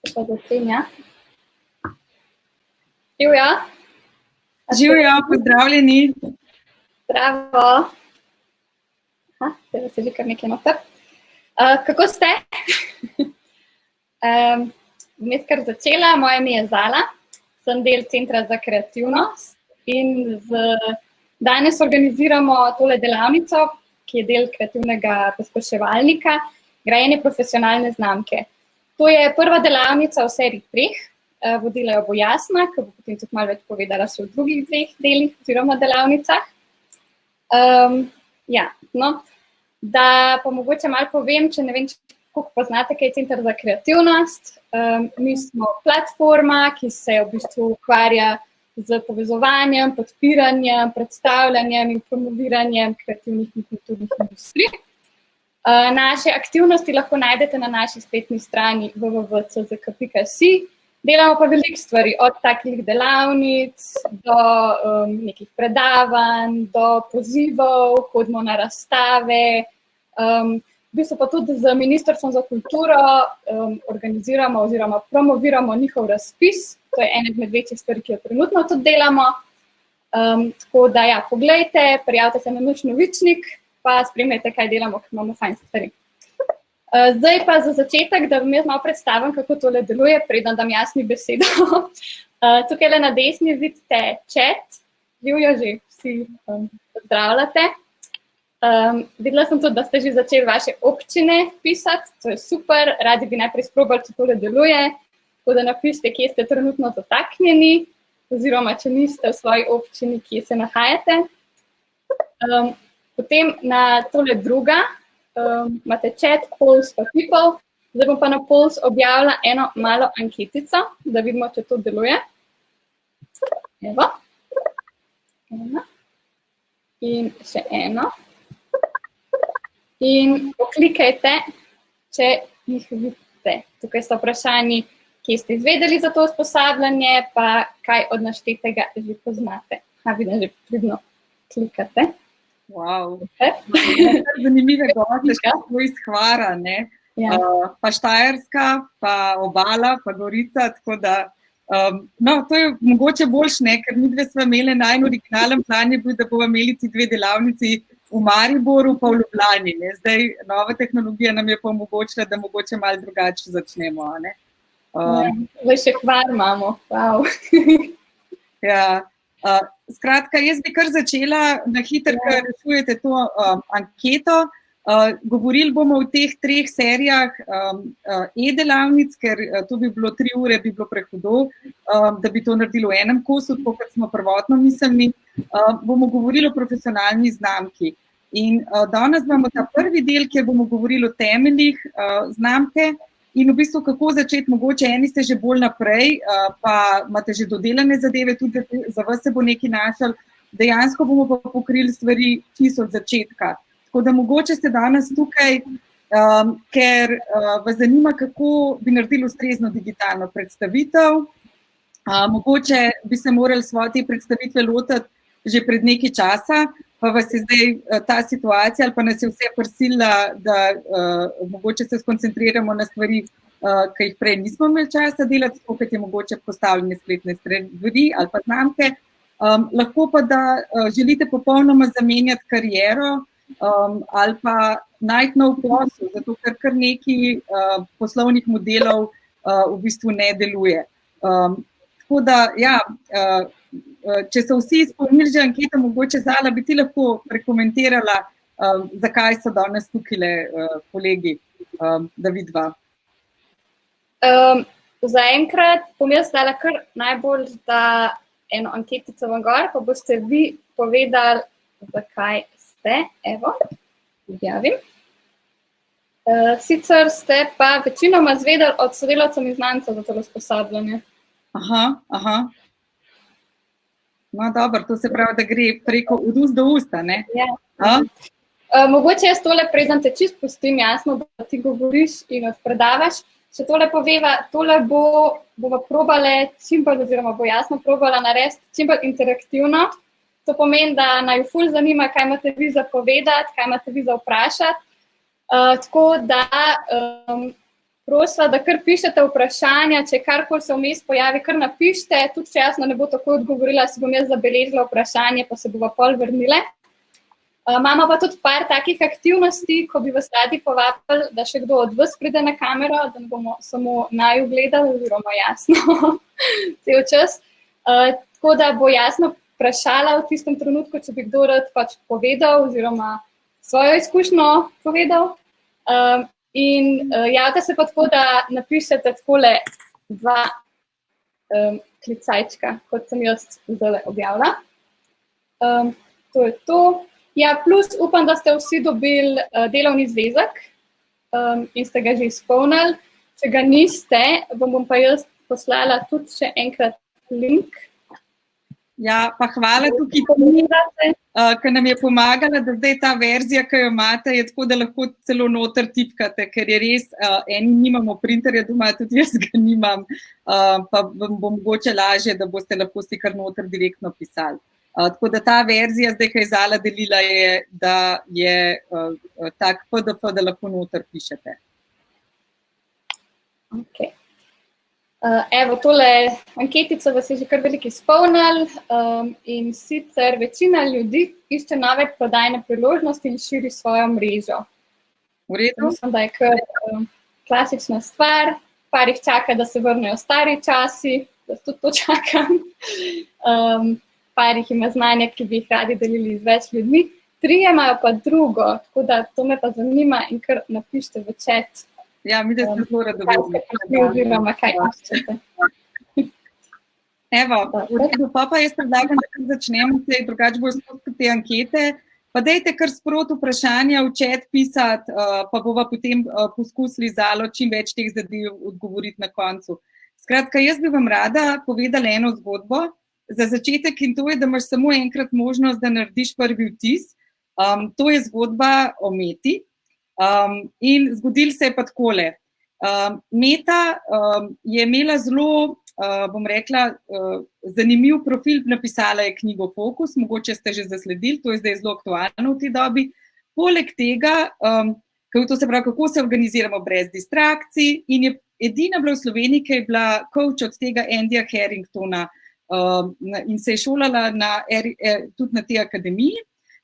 Pa začenja. Živjo. Živjo, pozdravljeni. Zdravo. Zdaj se že kar nekaj noter. Kako ste? Vmes kar začela, moje ime je Zala, sem del Centra za kreativnost in danes organiziramo tole delavnico, ki je del kreativnega pospeševalnika, grajenje profesionalne znamke. To je prva delavnica v seriji 3, vodila jo bo Jasna, ki bo potem tudi malo več povedala še v drugih 2 delih oziroma delavnicah. Da pa mogoče malo povem, če ne vem, koliko poznate, kaj je Center za kreativnost. Mi smo platforma, ki se v bistvu ukvarja z povezovanjem, podpiranjem, predstavljanjem in promoviranjem kreativnih in kulturnih industrij. Naše aktivnosti lahko najdete na naši spletni strani www.czk.si. Delamo pa veliko stvari, od takih delavnic do nekih predavanj, do pozivov, hodimo na razstave. V bistvu pa tudi z Ministrstvom za kulturo organiziramo oziroma promoviramo njihov razpis. To je ena izmed večjih stvari, ki jo trenutno tudi delamo. Tako da ja, poglejte, prijavite se na naš novičnik, pa spremljajte, kaj delamo, ker imamo fajn stvari. Zdaj pa za začetek, da vam jaz malo predstavim, kako tole deluje, preden dam Jasni besedo. Tukaj na desni vidite chat, živjo že vsi pozdravljate. Videla sem tudi, da ste že začeli vaše občine pisati, to je super, radi bi najprej sprobali, če tole deluje, tako da napišite, kje ste trenutno dotaknjeni, oziroma če niste v svoji občini, kje se nahajate. Potem na tole druga, imate chat, Pulse pa People. Zdaj bom pa na Pulse objavila eno malo anketico, da vidimo, če to deluje. Evo. Eno. In še eno. In poklikajte, če jih vidite. Tukaj so vprašanji, kje ste izvedeli za to usposabljanje, pa kaj od naštetega že poznate. Vidim, že pridno klikate. Wow. Zanimive goste, kako iz Hvara, ne? Ja. Pa Štajerska, pa Obala, pa Gorica, tako da, to je mogoče boljše, ne, ker mi dve smo imeli najbolj originalen plan je bil, da bomo imeli ti 2 delavnici v Mariboru, pa v Ljubljani, ne? Zdaj, nova tehnologija nam je pa omogočila, da mogoče malo drugače začnemo, ne? Ja, še Hvar imamo, wow. Ja. Skratka, jaz bi kar začela na hitro, ker rešujete to anketo. Govorili bomo v teh 3 serijah e-delavnic, ker to bi bilo 3 ure, bi bilo prehudo, da bi to naredili v enem kosu, tako kot smo prvotno mislili. Bomo govorili o profesionalni znamki. In danes imamo ta prvi del, kjer bomo govorili o temeljih znamke, in v bistvu, kako začeti, mogoče eni ste že bolj naprej, pa imate že dodelane zadeve, tudi za vas se bo nekaj našel. Dejansko bomo pa pokrili stvari čisto od začetka. Tako da mogoče ste danes tukaj, ker vas zanima, kako bi naredili ustrezno digitalno predstavitev. Mogoče bi se morali svoje te predstavitve lotiti že pred nekaj časa, pa vas je zdaj ta situacija ali pa nas je vse prisila, da mogoče se skoncentriramo na stvari, ki jih prej nismo imeli časa delati, tako kot je mogoče postavljanje spletne stvari ali pa znamke. Lahko pa, da želite popolnoma zamenjati kariero ali pa najti nov posel, zato ker kar nekaj poslovnih modelov v bistvu ne deluje. Tako da, ja, če so vsi izpolnili že anketo, mogoče Zala bi ti lahko prekomentirala, zakaj so danes tukaj kolegi, da vidva. Zaenkrat bom jaz dala kar najbolj za eno anketico vam gor, pa boste vi povedali, zakaj ste. Evo, objavim. Sicer ste pa večinoma izvedeli od sodelavcev in znancev za to usposabljanje. Aha. No, dobro, to se pravi, da gre preko od ust do usta, ne? Ja. Mogoče jaz tole preden te čisto pustim, Jasno, da ti govoriš in odpredavaš. Če tole poveva, tole bova probale čim bolj, oziroma bo Jasno probala narediti čim bolj interaktivno. To pomeni, da naj ful zanima, kaj imate vi za povedati, kaj imate vi za vprašati. Tako da prosila, da kar pišete vprašanja, če karkoli se vmes pojavi, kar napišite, tudi če jasno ne bo tako odgovorila, si bom jaz zabeležila vprašanje, pa se bova pol vrnile. Imamo pa tudi par takih aktivnosti, ko bi vas radi povabili, da še kdo od vas pride na kamero, da ne bomo samo naju gledali, oziroma jasno, cel čas. Tako da bo jasno vprašala v tistem trenutku, če bi kdo rad pač povedal, oziroma svojo izkušnjo povedal. Javite se pa tako, da napišete takole 2 klicajčka, kot sem jaz zdaj objavila. To je to. Ja, plus upam, da ste vsi dobili delovni zvezek in ste ga že izpolnili. Če ga niste, bom pa jaz poslala tudi še enkrat link. Ja, pa hvala tukaj, ker nam je pomagala, da zdaj ta verzija, ki jo imate, je tako, da lahko celo noter tipkate, ker je res, eni nimamo printerja doma, tudi jaz ga nimam, pa vam bo mogoče lažje, da boste lahko si kar noter direktno pisali. Tako da ta verzija, zdaj, ki je Zala delila, je, da je tak PDF, da lahko noter pišete. Ok. Evo, tole anketico vas je že kar veliko izpolnili in sicer večina ljudi išče nove prodajne priložnosti in širi svojo mrežo. V redu? Mislim, da je kar klasična stvar. Par jih čaka, da se vrnejo stari časi, da tudi to čakam. Par jih ima znanja, ki bi jih radi delili z več ljudmi. 3 imajo pa drugo, tako da to me pa zanima in kar napišite v chat. Ja, mi da ste zelo radovedni. Kaj iščete. Evo, pa jaz predlagam, da kar začnemo, drugače bojo skozi te ankete, pa dajte kar sproti vprašanja v chat pisati, pa bova potem poskusili Zalo čim več teh zadev odgovoriti na koncu. Skratka, jaz bi vam rada povedala eno zgodbo, za začetek in to je, da imaš samo enkrat možnost, da narediš prvi vtis. To je zgodba o Meti. In zgodil se je pa takole. Meta je imela zelo, bom rekla, zanimiv profil, napisala je knjigo Fokus, mogoče ste že zasledili, to je zdaj zelo aktualno v tej dobi. Poleg tega, to se pravi, kako se organiziramo brez distrakcij, in je edina bila v Sloveniji, ki je bila coach od tega Andyja Harringtona in se je šolala tudi na tej akademiji.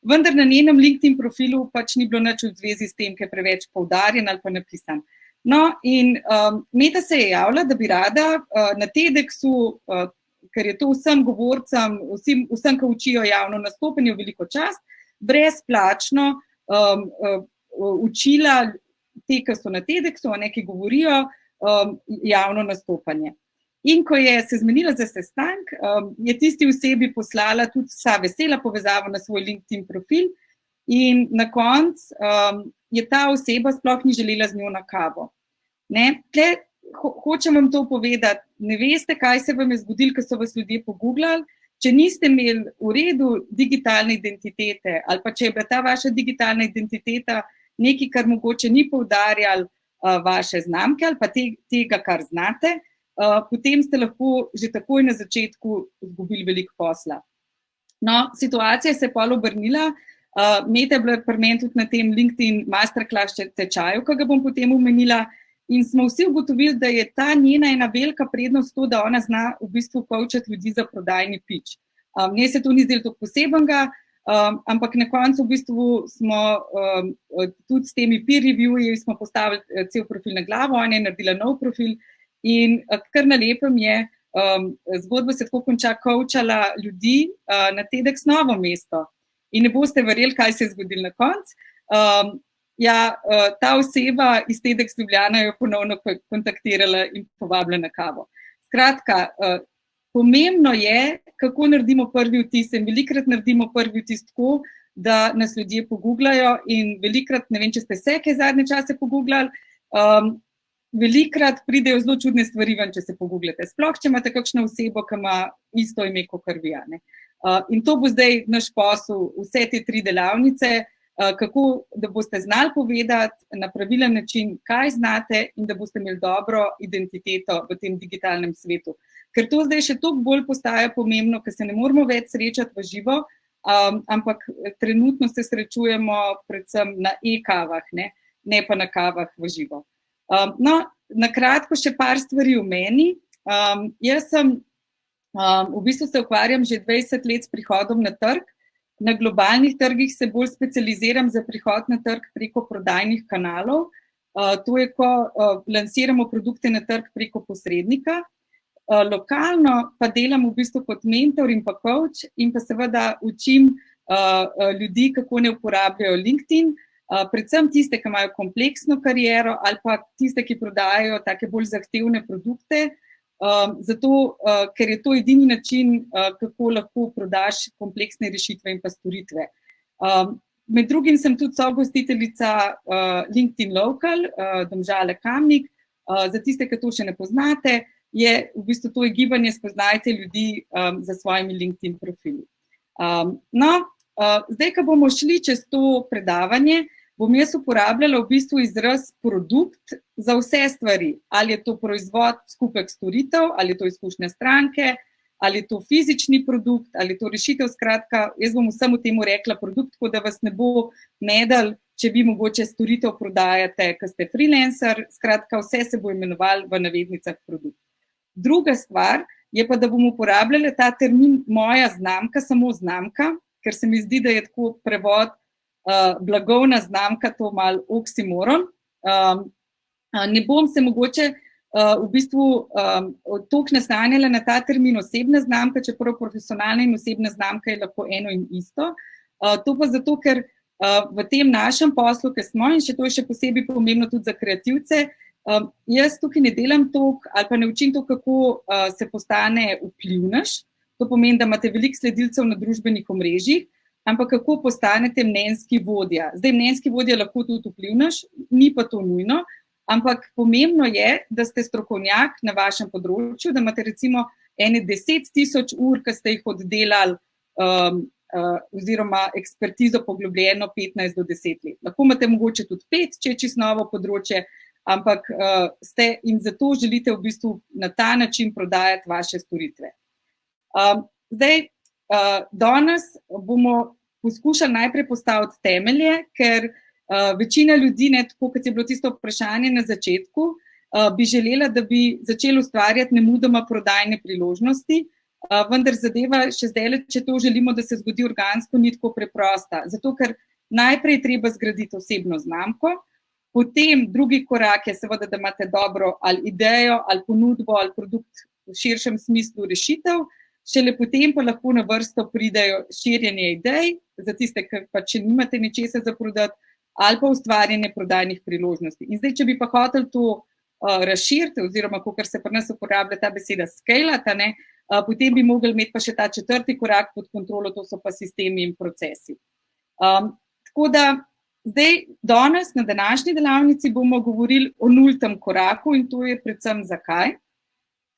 Vendar na njenem LinkedIn profilu pač ni bilo nič v zvezi s tem, ki je preveč poudarjen ali pa napisan. No, in Meta se je javila, da bi rada na TEDxu, ker je to vsem govorcem, vsem, ki učijo javno nastopanje, veliko čast, brezplačno učila te, ki so na TEDxu, ki govorijo javno nastopanje. In ko je se zmenila za sestank, je tisti osebi poslala tudi vsa vesela povezava na svoj LinkedIn profil in na koncu je ta oseba sploh ni želela z njo na kavo. Hočem vam to povedati, ne veste, kaj se vam je zgodilo, ko so vas ljudje pogooglali, če niste imeli v redu digitalne identitete ali pa če je bila ta vaša digitalna identiteta nekaj, kar mogoče ni poudarjalo vaše znamke ali pa tega, kar znate, potem ste lahko že takoj na začetku izgubili veliko posla. No, situacija se je pol obrnila. Meta je bila pri meni tudi na tem LinkedIn masterclass tečaju, ki ga bom potem omenila, in smo vsi ugotovili, da je ta njena ena velika prednost to, da ona zna v bistvu coachati ljudi za prodajni pitch. Mne se to ni zdelo tako posebenega, ampak na koncu v bistvu smo tudi s temi peer reviewji smo postavili cel profil na glavo, ona je naredila nov profil. In kar na lepem je, zgodba se tako konča, coachala ljudi na TEDx Novo mesto. In ne boste verjeli, kaj se je zgodilo na koncu. Ta oseba iz TEDx Ljubljana jo ponovno kontaktirala in povabila na kavo. Skratka, pomembno je, kako naredimo prvi vtis. In velikrat naredimo prvi vtis tako, da nas ljudje pogooglajo in velikrat, ne vem, če ste se kaj zadnje čase pogooglali, velikrat pridejo zelo čudne stvari ven, če se pogooglate. Sploh, če imate kakšno osebo, ki ima isto ime kot vi. In to bo zdaj naš posel, vse te 3 delavnice, kako, da boste znali povedati na pravilen način, kaj znate in da boste imeli dobro identiteto v tem digitalnem svetu. Ker to zdaj še toliko bolj postaja pomembno, ker se ne moramo več srečati v živo, ampak trenutno se srečujemo predvsem na e-kavah, ne pa na kavah v živo. No, Na kratko še par stvari o meni. Jaz sem, v bistvu se ukvarjam že 20 let s prihodom na trg. Na globalnih trgih se bolj specializiram za prihod na trg preko prodajnih kanalov. To je, ko lansiramo produkte na trg preko posrednika. Lokalno pa delam v bistvu kot mentor in pa coach in pa seveda učim ljudi, kako ne uporabljajo LinkedIn, predvsem tiste, ki imajo kompleksno kariero ali pa tiste, ki prodajajo take bolj zahtevne produkte, zato, ker je to edini način, kako lahko prodaš kompleksne rešitve in pa storitve. Med drugim sem tudi sogostiteljica LinkedIn Local, Domžale Kamnik. Za tiste, ki to še ne poznate, je v bistvu to gibanje spoznajte ljudi za svojimi LinkedIn profili. Zdaj, ko bomo šli čez to predavanje, bom jaz uporabljala v bistvu izraz produkt za vse stvari. Ali je to proizvod, skupek storitev, ali je to izkušnja stranke, ali je to fizični produkt, ali je to rešitev, skratka, jaz bom vsemu temu rekla produkt, tako da vas ne bo medel, če vi mogoče storitev prodajate, ko ste freelancer, skratka, vse se bo imenovalo v navednicah produkt. Druga stvar je pa, da bom uporabljala ta termin moja znamka, samo znamka, ker se mi zdi, da je tako prevod blagovna znamka, to malo oksimoron. Ne bom se mogoče v bistvu toliko naslanjala na ta termin osebna znamka, čeprav profesionalna in osebna znamka je lahko eno in isto. To pa zato, ker v tem našem poslu, ki smo, in to je še posebej pomembno tudi za kreativce, jaz tukaj ne delam toliko ali pa ne učim to, kako se postane vplivnež. To pomeni, da imate veliko sledilcev na družbenih omrežjih, ampak kako postanete mnenjski vodja. Zdaj, mnenjski vodja lahko tudi vplivnež, ni pa to nujno, ampak pomembno je, da ste strokovnjak na vašem področju, da imate recimo 10.000 ur, ki ste jih oddelali oziroma ekspertizo poglobljeno 15 do 10 let. Lahko imate mogoče tudi 5, če je čisto novo področje, ampak ste in zato želite v bistvu na ta način prodajati vaše storitve. Zdaj, danes bomo poskušali najprej postaviti temelje, ker večina ljudi, ne tako kot je bilo tisto vprašanje na začetku, bi želela, da bi začeli ustvarjati nemudoma prodajne priložnosti, vendar zadeva še zdaj, če to želimo, da se zgodi organsko, ni tako preprosta. Zato, ker najprej treba zgraditi osebno znamko, potem drugi korak je seveda, da imate dobro ali idejo, ali ponudbo, ali produkt v širšem smislu rešitev, šele potem pa lahko na vrsto pridejo širjenje idej, za tiste, ki pa če nimate ničesa za prodati, ali pa ustvarjanje prodajnih priložnosti. In zdaj, če bi pa hotel to razširiti, oziroma, kakor se pri nas uporablja ta beseda scalati, potem bi mogli imeti pa še ta četrti korak pod kontrolo, to so pa sistemi in procesi. Tako da, zdaj, danes na današnji delavnici bomo govorili o nultem koraku in to je predvsem zakaj.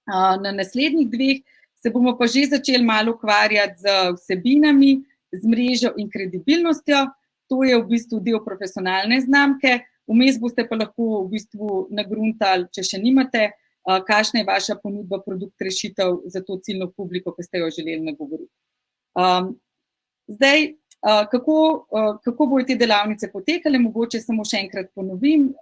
Na naslednjih dveh se bomo pa že začeli malo ukvarjati z vsebinami, z mrežo in kredibilnostjo. To je v bistvu del profesionalne znamke. Vmes boste pa lahko v bistvu nagruntali, če še nimate, kakšna je vaša ponudba, produkt, rešitev za to ciljno publiko, ki ste jo želeli nagovoriti. Zdaj, kako bojo te delavnice potekale, mogoče samo še enkrat ponovim.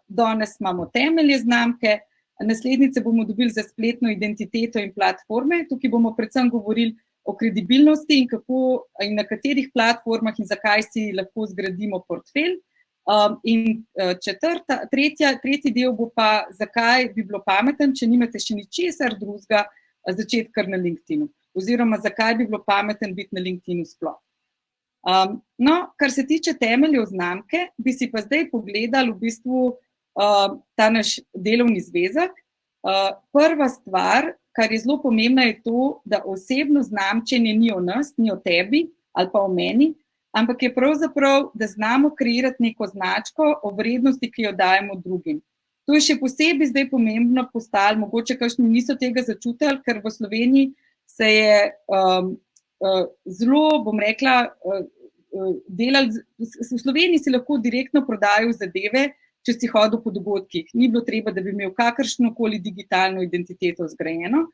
Danes imamo temelje znamke, naslednjice bomo dobili za spletno identiteto in platforme. Tukaj bomo predvsem govorili o kredibilnosti in kako in na katerih platformah in zakaj si lahko zgradimo portfelj. In tretji del bo pa, zakaj bi bilo pametno, če nimate še ničesar drugega, začeti kar na LinkedInu. Oziroma, zakaj bi bilo pametno biti na LinkedInu sploh. No, kar se tiče temeljev znamke, bi si pa zdaj pogledali v bistvu ta naš delovni zvezek. Prva stvar, kar je zelo pomembna, je to, da osebno znamčenje ni o nas, ni o tebi ali pa o meni, ampak je pravzaprav, da znamo kreirati neko značko o vrednosti, ki jo dajemo drugim. To je še posebej zdaj pomembno postalo, mogoče kakšni niso tega začutili, ker v Sloveniji se je zelo, bom rekla, delali, v Sloveniji si lahko direktno prodajajo zadeve, če si hodil po dogodkih. Ni bilo treba, da bi imel kakršnokoli digitalno identiteto zgrajeno.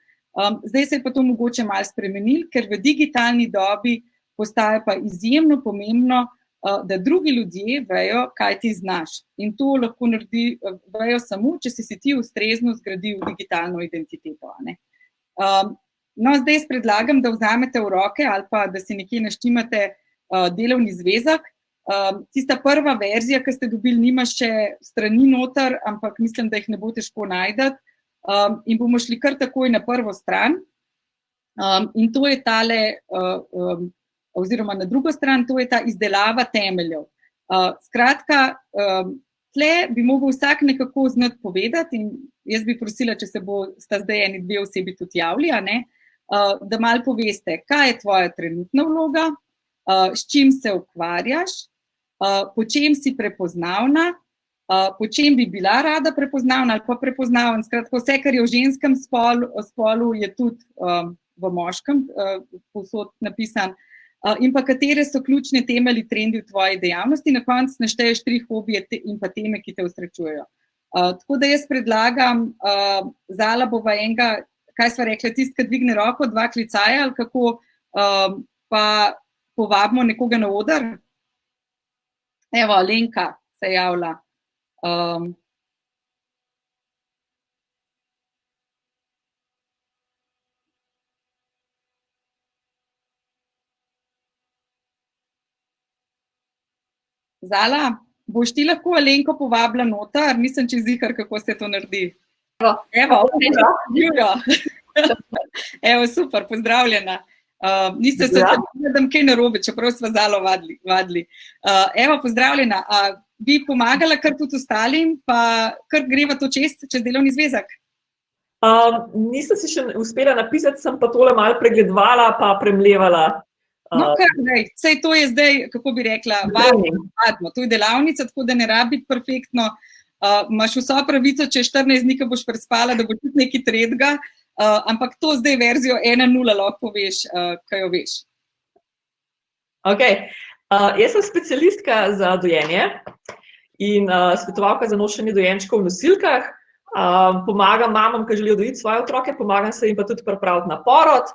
Zdaj se je pa to mogoče malo spremenilo, ker v digitalni dobi postaje pa izjemno pomembno, da drugi ljudje vejo, kaj ti znaš. In to lahko vejo samo, če si ti ustrezno zgradil digitalno identiteto. No, zdaj jaz predlagam, da vzamete v roke ali pa da si nekje naštimate delovni zvezek. Tista prva verzija, ki ste dobili, nima še strani noter, ampak mislim, da jih ne bo težko najti. In bomo šli kar takoj na prvo stran. In to je tale, oziroma na drugo stran, to je ta izdelava temeljev. Skratka, tle bi mogel vsak nekako znati povedati in jaz bi prosila, če se sta zdaj eni dve osebi tudi javili, da malo poveste, kaj je tvoja trenutna vloga, s čim se ukvarjaš, po čem si prepoznavna, po čem bi bila rada prepoznavna ali pa prepoznaven. Skratka, vse, kar je v ženskem spolu, je tudi v moškem povsod napisan. In pa katere so ključne temelji, trendi v tvoji dejavnosti, na koncu našteješ 3 hobije in pa teme, ki te osrečujejo. Tako da jaz predlagam, Zala bova enega, kaj sva rekla, tisti, ki dvigne roko, 2 klicaja ali kako, pa povabimo nekoga na oder. Evo, Lenka se javlja. Zala, boš ti lahko Alenko povabila noter? Nisem čez zihar, kako se to naredi. Evo, super, pozdravljena. Niste se zavedam kaj narobe, čeprav sva Zalo vadili. Evo, pozdravljena. Bi pomagala kar tudi ostalim, pa kar greva to čez delovni zvezek? Nisem si še uspela napisati, sem pa tole malo pregledovala, pa premlevala. No, kar, sej to je zdaj, kako bi rekla, vadno. To je delavnica, tako da ne rabi biti perfektno. Imaš vso pravico, če 14 dni, ko boš prespala, da bo tudi nekaj tretjega, ampak to zdaj verzijo 1.0 lahko veš, kaj jo veš. Ok. Jaz sem specialistka za dojenje in svetovalka za nošenje dojenčkov v nosilkah. Pomagam mamam, ki želijo dojiti svoje otroke, pomagam se jim pa tudi pripraviti na porod,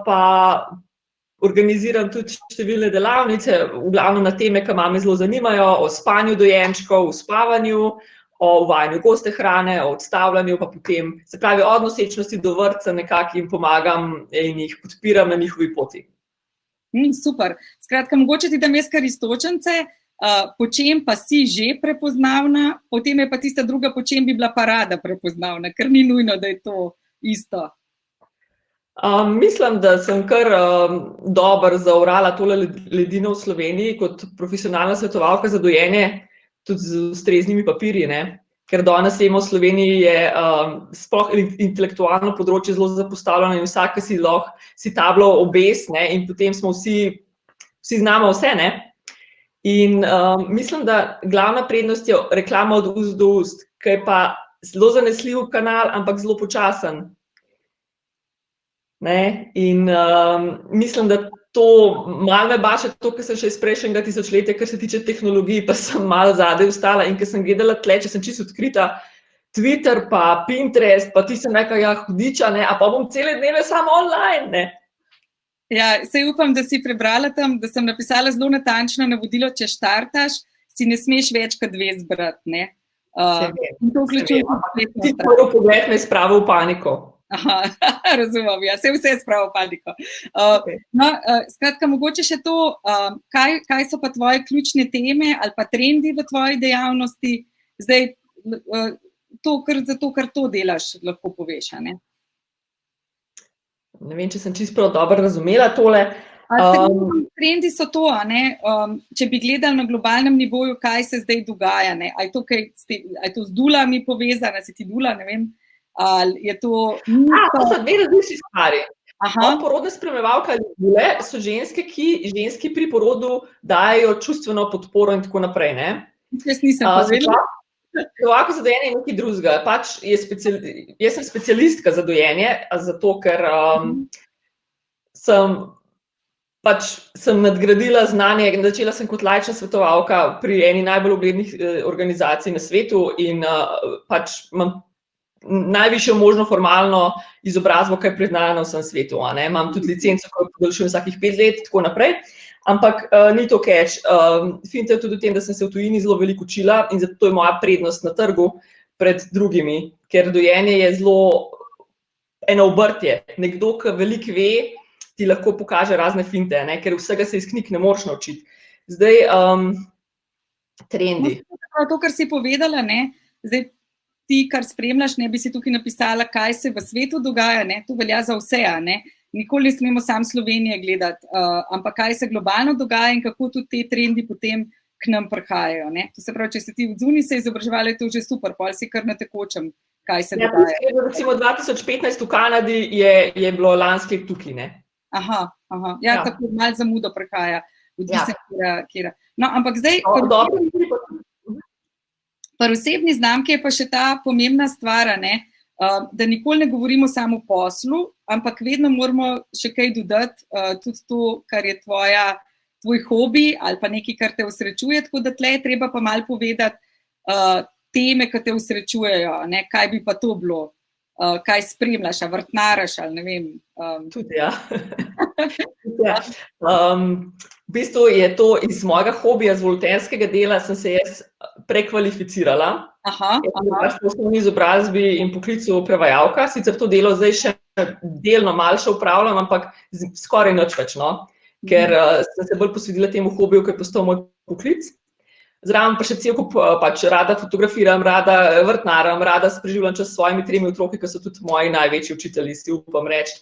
pa organiziram tudi številne delavnice, v glavnem na teme, ki mame zelo zanimajo, o spanju dojenčkov, o spavanju, o uvajanju goste hrane, o odstavljanju, pa potem, se pravi, od nosečnosti do vrtca nekako jim pomagam in jih podpiram na njihovi poti. Super. Skratka, mogoče ti dam jaz kar iztočence, po čem pa si že prepoznavna, potem je pa tista druga, po čem bi bila pa rada prepoznavna, ker ni nujno, da je to isto. Mislim, da sem kar dobro zaorala tole ledino v Sloveniji kot profesionalna svetovalka za dojenje, tudi z ustreznimi papirji, ne? Ker danes vemo, v Sloveniji je sploh intelektualno področje zelo zapostavljeno in vsak, ki si tablo obes, ne? In potem smo vsi znamo vse, ne? In mislim, da glavna prednost je reklama od ust do ust, ki je pa zelo zanesljiv kanal, ampak zelo počasen. Ne? In mislim, da to malo me baša to, kar sem še iz prejšnjega tisočletja, kar se tiče tehnologij, pa sem malo zadaj ostala in ker sem gledala tle, če sem čisto odkrita, Twitter pa Pinterest, pa ti sem rekla, hudiča, ne, a pa bom cele dneve samo online, ne. Ja, saj upam, da si prebrala tam, da sem napisala zelo natančno navodilo, če štartaš, si ne smeš več kot 2 zbrati, ne. In to vključuje ti prvo pogled me spravo v paniko. Aha, razumem, ja, vse spravo paniko. No, skratka, mogoče še to, kaj so pa tvoje ključne teme ali pa trendi v tvoji dejavnosti, zdaj zato, kar to delaš, lahko poveš, a ne? Ne vem, če sem čisto dobro razumela tole. Trendi so to, a ne, če bi gledali na globalnem nivoju, kaj se zdaj dogaja, ne, a je to z dulami povezano, si ti dula, ne vem, ali je to... To so 2 različni stvari. Porodna spremljevalka ali dule so ženske, ki ženski pri porodu dajo čustveno podporo in tako naprej, ne. Jaz nisem povedala. Svetovalka za dojenje je nekaj drugega. Pač jaz sem specialistka za dojenje, zato ker sem nadgradila znanje, začela sem kot laična svetovalka pri eni najbolj uglednih organizacij na svetu in pač imam najvišjo možno formalno izobrazbo, ki je priznana na vsem svetu, a ne. Imam tudi licenco, ki jo podaljšujem vsakih 5 let, tako naprej. Ampak ni to catch. Finte je tudi v tem, da sem se v tujini zelo veliko učila in zato je moja prednost na trgu pred drugimi, ker dojenje je zelo eno obrtje. Nekdo, ki veliko ve, ti lahko pokaže razne finte, ne? Ker vsega se iz knjig ne moreš naučiti. Zdaj, trendi. To, kar si povedala, ne? Zdaj, ti, kar spremljaš, ne bi si tukaj napisala, kaj se v svetu dogaja, ne? To velja za vse, ne? Nikoli ne smemo sam Slovenije gledati, ampak kaj se globalno dogaja in kako tudi te trendi potem k nam prihajajo. Ne? To se pravi, če se ti v zunaj se izobraževali, je to že super, pol si kar na tekočem, kaj se dogaja. Recimo 2015 v Kanadi je bilo lansko tukaj, ne? Aha. Ja, tako malo zamudo prihaja. Odvisno, kjera. No, ampak zdaj, pri osebni znamki je pa še ta pomembna stvar, ne? Da nikoli ne govorimo samo o poslu, ampak vedno moramo še kaj dodati, tudi to, kar je tvoj hobi ali pa nekaj, kar te osrečuje, tako da tle je treba pa malo povedati teme, ki te osrečujejo, ne? Kaj bi pa to bilo, kaj spremljaš, a vrtnaraš ali ne vem. Tudi ja. V bistvu je to iz mojega hobija, z volonterskega dela, sem se jaz prekvalificirala. Jaz po osnovni izobrazbi in poklicu prevajalka, sicer to delo zdaj še delno malo še upravljam, ampak skoraj nič več, no? Ker sem se bolj posvetila temu hobiju, ki je postal moj poklic. Zraven pa še cel kup, pač rada fotografiram, rada vrtnaram, rada preživljam čas s svojimi 3 otroki, ki so tudi moji največji učitelji, si upam reči.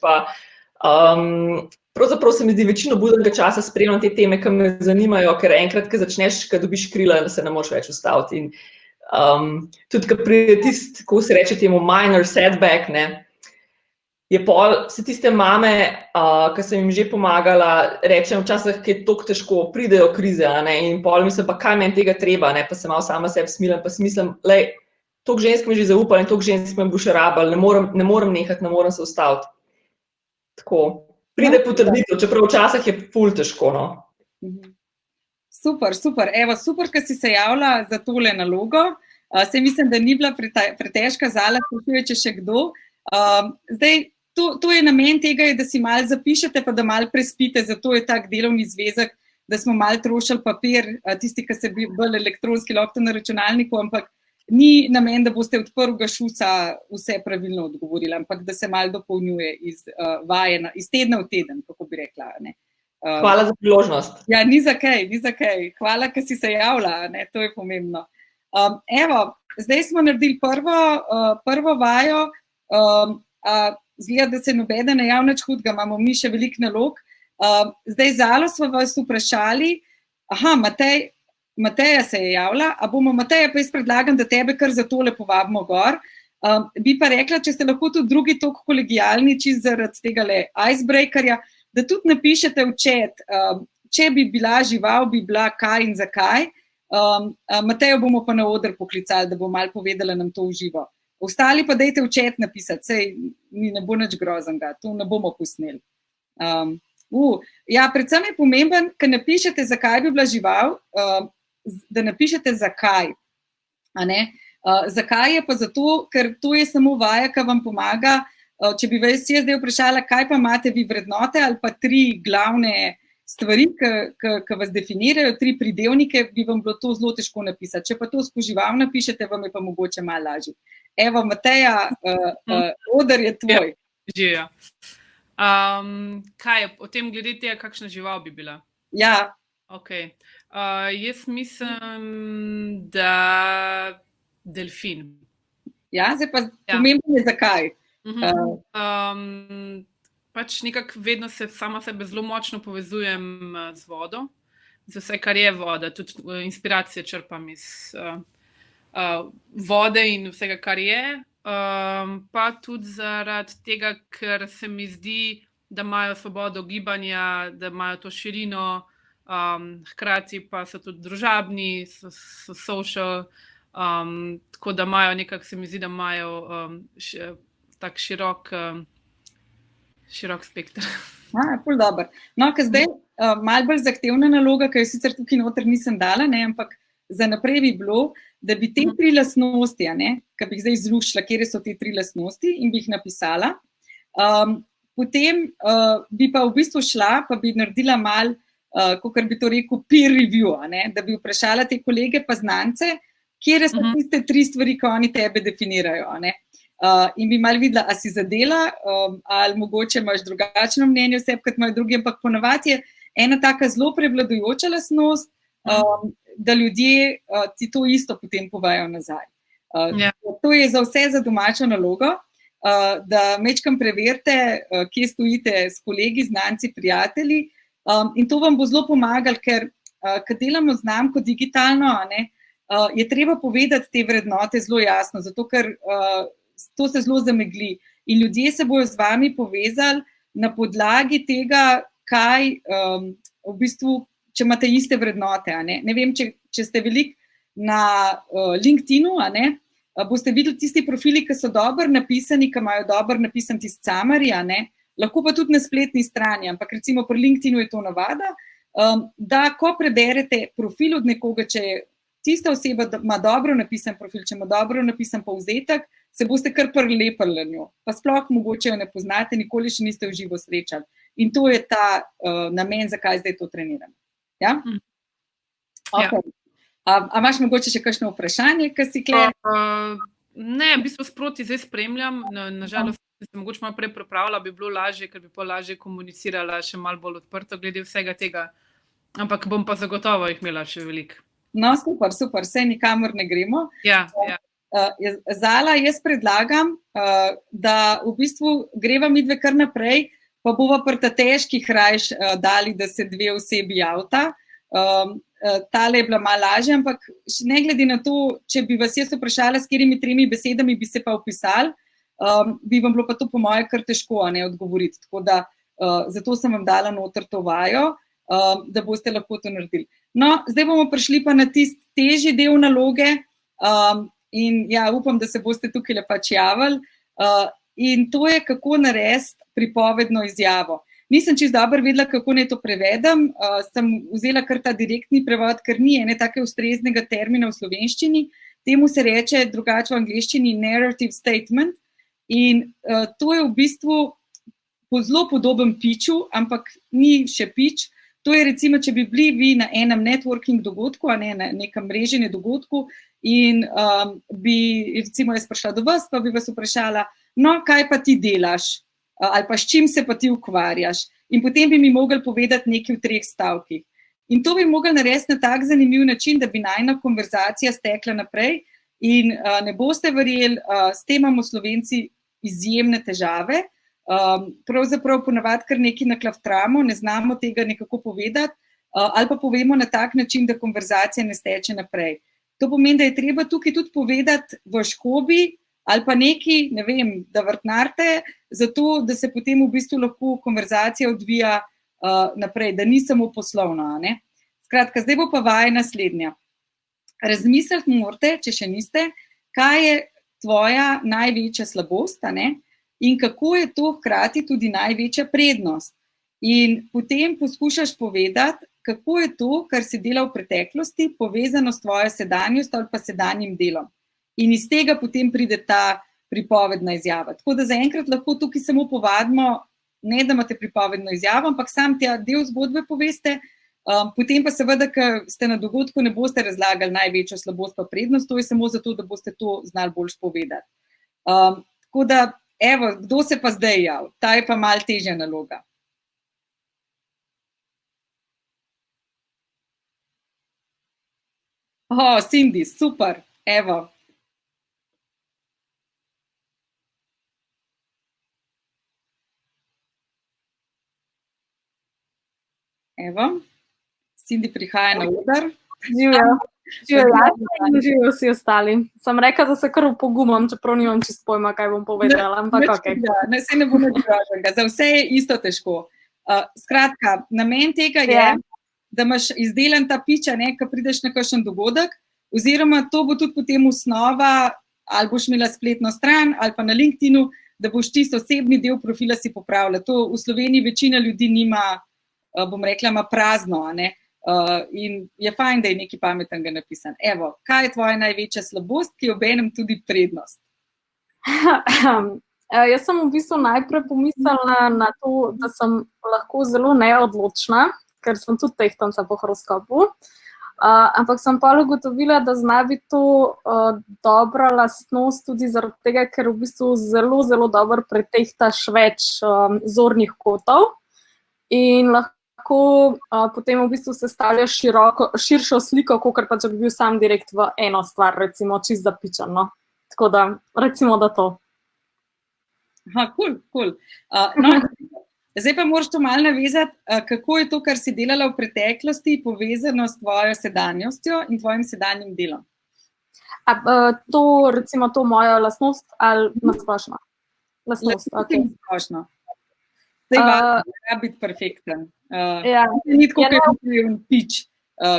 Pravzaprav se mi zdi večino budnega časa spremljam te teme, ki me zanimajo, ker enkrat, ko začneš, ko dobiš krila, se ne moreš več ustaviti. In tudi, ko pride tisti, ko se reče temu minor setback, ne, je pol, vse tiste mame, ki sem jim že pomagala, rečem včasih, ki je toliko težko, pridejo krize, ne, in pol mislim, pa kaj meni tega treba, ne, pa se malo sama sebi smilim, pa si mislim, lej, toliko žensk mi že zaupali in toliko žensk mi bo še rabili, ne morem nehati, ne morem se ustaviti. Tako. Pride potrditev, čeprav včasih je ful težko, no. Super. Evo, super, ker si se javila za tole nalogo. Saj mislim, da ni bila pretežka zala, sprašuje, če še kdo. Zdaj, to je namen tega, da si malo zapišete, pa da malo prespite, zato je tak delovni zvezek, da smo malo trošili papir, tisti, ki se bolj elektronski lahko na računalniku, ampak ni namen, da boste od prvega šuca vse pravilno odgovorili, ampak da se malo dopolnjuje iz tedna v teden, kako bi rekla. Ne. Hvala za priložnost. Ja, ni za kaj. Hvala, ker si se javila, ne, to je pomembno. Evo, zdaj smo naredili prvo vajo, zgleda, da se nobene ne jav nič hudega, imamo mi še veliko nalog. Zdaj Zalo smo vas vprašali, Mateja se je javila, a bomo Mateja, pa jaz predlagam, da tebe kar za tole povabimo gor. Bi pa rekla, če ste lahko tudi drugi toliko kolegijalni, čisto zaradi tega icebreakerja, da tudi napišete v chat, če bi bila žival, bi bila kaj in zakaj. Matejo bomo pa na oder poklicali, da bo malo povedala nam to v živo. Ostali pa dajte v chat napisati, sej ne bo nič groznega, to ne bomo posneli. Ja, predvsem je pomemben, ker napišete, zakaj bi bila žival, da napišete zakaj. Zakaj je pa zato, ker to je samo vaja, ki vam pomaga. Če bi vas jaz zdaj vprašala, kaj pa imate vi vrednote ali pa 3 glavne stvari, ki vas definirajo, 3 pridevnike, bi vam bilo to zelo težko napisati. Če pa to skozi žival napišete, vam je pa mogoče malo lažje. Evo, Mateja, oder je tvoj. Živijo. Kaj je o tem glede tega, kakšna žival bi bila? Ja. Ok. Jaz mislim, da delfin. Ja, zdaj pa pomembno je zakaj. Pač nekako vedno se sama sebe zelo močno povezujem z vodo, z vse, kar je voda, tudi inspiracije črpam iz vode in vsega, kar je. Pa tudi zaradi tega, ker se mi zdi, da imajo svobodo gibanja, da imajo to širino, hkrati pa so tudi družabni, so social, tako da imajo nekako, se mi zdi, da imajo tak širok spekter. Ful dobro. No, ker zdaj malo bolj zahtevna naloga, ki jo sicer tukaj noter nisem dala, ne, ampak za naprej bi bilo, da bi te 3 lastnosti, ki bi jih zdaj izluščila, kjer so te 3 lastnosti in bi jih napisala. Potem bi pa v bistvu šla, pa bi naredila malo kakor bi to rekel, peer review, da bi vprašala te kolege pa znance, kje so tiste 3 stvari, ki oni tebe definirajo. In bi malo videla, a si zadela, ali mogoče imaš drugačno mnenje vse, kot imajo drugi, ampak ponavadi je ena taka zelo prevladujoča lastnost, da ljudje ti to isto potem povejo nazaj. To je za vse za domačo nalogo, da mečkam preverite, kje stojite s kolegi, znanci, prijatelji, in to vam bo zelo pomagalo, ker delamo znamko digitalno, je treba povedati te vrednote zelo jasno, zato ker to se zelo zamegli. In ljudje se bojo z vami povezali na podlagi tega, kaj v bistvu, če imate iste vrednote. Ne vem, če ste veliko na LinkedInu, boste videli tisti profili, ki so dobro napisani, ki imajo dobro napisan tisti summary, lahko pa tudi na spletni strani, ampak recimo pri LinkedInu je to navada, da ko preberete profil od nekoga, če je tista oseba ima dobro napisan profil, če ima dobro napisan povzetek, se boste kar prilepili na njo. Pa sploh mogoče jo ne poznate, nikoli še niste v živo srečali. In to je ta namen, zakaj zdaj to treniram. Ja? Okay. A imaš mogoče še kakšno vprašanje, ki si kle? Ne, v bistvu sproti zdaj spremljam. Nažalost, se mogoče malo prej pripravila, bi bilo lažje, ker bi pa lažje komunicirala, še malo bolj odprto glede vsega tega. Ampak bom pa zagotovo jih imela še veliko. No, super, vse nikamor ne gremo. Ja. Zala, jaz predlagam, da v bistvu greva midve kar naprej, pa bova pri ta težkih rajš dali, da se 2 osebi javta. Tale je bila malo lažja, ampak ne glede na to, če bi vas jaz vprašala, s katerimi 3 besedami bi se pa opisali, bi vam bilo pa to po moje kar težko odgovoriti. Tako da zato sem vam dala noter to vajo, da boste lahko to naredili. No, zdaj bomo prišli pa na tisti težji del naloge, in ja, upam, da se boste tukaj pač javili. In to je, kako narediti pripovedno izjavo. Nisem čisto dobro vedela, kako naj to prevedem. Sem vzela kar ta direktni prevod, ker ni ene take ustreznega termina v slovenščini. Temu se reče drugače v angleščini narrative statement. In to je v bistvu zelo podoben pitchu, ampak ni še pitch. To je recimo, če bi bili vi na enem networking dogodku, na nekem mreženju dogodku in bi recimo jaz prišla do vas, pa bi vas vprašala, no, kaj pa ti delaš ali pa s čim se pa ti ukvarjaš. In potem bi mi mogli povedati nekaj v 3 stavkih. In to bi mogli narediti na tak zanimiv način, da bi najina konverzacija stekla naprej in ne boste verjeli, s tem imamo Slovenci izjemne težave. Pravzaprav ponavadi kar nekaj naklaftramo, ne znamo tega nekako povedati, ali pa povemo na tak način, da konverzacija ne steče naprej. To pomeni, da je treba tukaj tudi povedati vaš hobi ali pa nekaj, ne vem, da vrtnarite, zato da se potem v bistvu lahko konverzacija odvija naprej, da ni samo poslovno. Skratka, zdaj bo pa vaja naslednja. Razmisliti morate, če še niste, kaj je tvoja največja slabost, in kako je to hkrati tudi največja prednost. In potem poskušaš povedati, kako je to, kar si delal v preteklosti, povezano s tvojo sedanjost ali pa sedanjim delom. In iz tega potem pride ta pripovedna izjava. Tako da zaenkrat lahko tukaj samo povadimo, ne da imate pripovedno izjavo, ampak sam del zgodbe poveste, potem pa seveda, ker ste na dogodku, ne boste razlagali največjo slabost pa prednost, to je samo zato, da boste to znali boljš povedati. Tako da, evo, kdo se pa zdaj jav? Ta je pa malo težja naloga. Cindy, super, evo. Evo, Cindy prihaja na oder. Živijo vsi ostali. Sem rekla, da se kar upogumam, čeprav nimam čisto pojma, kaj bom povedala, ampak okej. Se ne bo nič dražnega, za vse je isto težko. Skratka, namen tega je, da imaš izdelan ta pitch, ko prideš na kakšen dogodek, oziroma to bo tudi potem osnova, ali boš imela spletno stran, ali pa na LinkedInu, da boš tisto osebni del profila si popravila. To v Sloveniji večina ljudi nima, bom rekla, ima prazno, in je fajn, da je nekaj pametnega napisan. Evo, kaj je tvoja največja slabost, ki je obenem tudi prednost? Jaz sem v bistvu najprej pomislila na to, da sem lahko zelo neodločna ker sem tudi tehtanca po horoskopu. Ampak sem pa ugotovila, da zna biti to dobra lastnost tudi zaradi tega, ker v bistvu zelo, zelo dobro pretehtaš več zornih kotov in lahko potem v bistvu sestavljaš širšo sliko, kakor pa če bi bil sam direkt v eno stvar, recimo čist zapičan. No? Tako da, recimo, da to. Cool. No, zdaj pa moraš to malo navezati, kako je to, kar si delala v preteklosti, povezano s tvojo sedanjostjo in tvojim sedanjim delom. To, recimo, to mojo lastnost ali nasplošno? Lastnost, ok. Nasplošno. Zdaj mora biti perfekten. Ja. Ni tako, kot je un pitch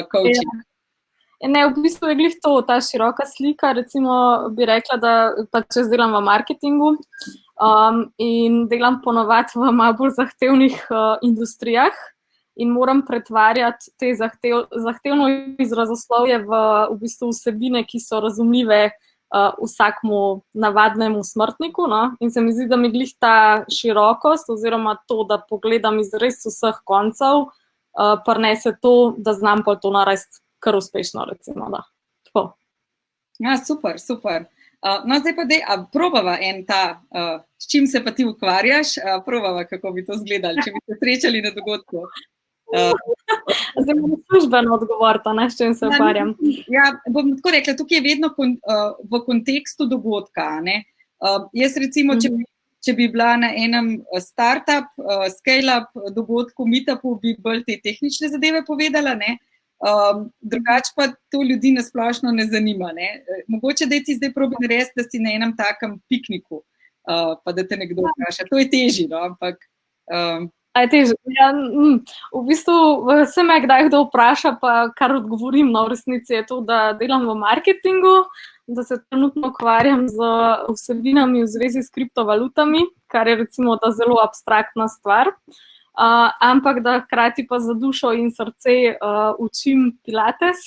coaching. Ne, v bistvu je glih to, ta široka slika, recimo bi rekla, da pač jaz delam v marketingu in delam ponovadi v malo bolj zahtevnih industrijah in moram pretvarjati te zahtevno izrazoslovje v bistvu vsebine, ki so razumljive vsakmu navadnemu smrtniku. No? In se mi zdi, da mi glih ta širokost oziroma to, da pogledam iz res vseh koncev, prinese to, da znam pa to narediti kar uspešno, recimo, da. Tako. Ja, super. No, zdaj pa probava s čim se pa ti ukvarjaš, probava, kako bi to izgledalo, če bi se srečali na dogodku. Zdaj bom službeno odgovorila, s čim se ukvarjam. Ja, bom tako rekla, tukaj je vedno v kontekstu dogodka. Ne? Jaz recimo, če bi bila na enem startup, scale-up dogodku, meetupu, bi bolj te tehnične zadeve povedala, ne? Drugače pa to ljudi nasplošno ne zanima. Ne? Mogoče da ti zdaj probi narediti, da si na enem takem pikniku, pa da te nekdo vpraša. To je težje, no? Ampak... Je težje. Ja, v bistvu se me kdaj kdo vpraša, pa kar odgovorim, no, v resnici je to, da delam v marketingu, da se trenutno ukvarjam z vsebinami v zvezi s kriptovalutami, kar je recimo ta zelo abstraktna stvar. Ampak da hkrati pa za dušo in srce učim pilates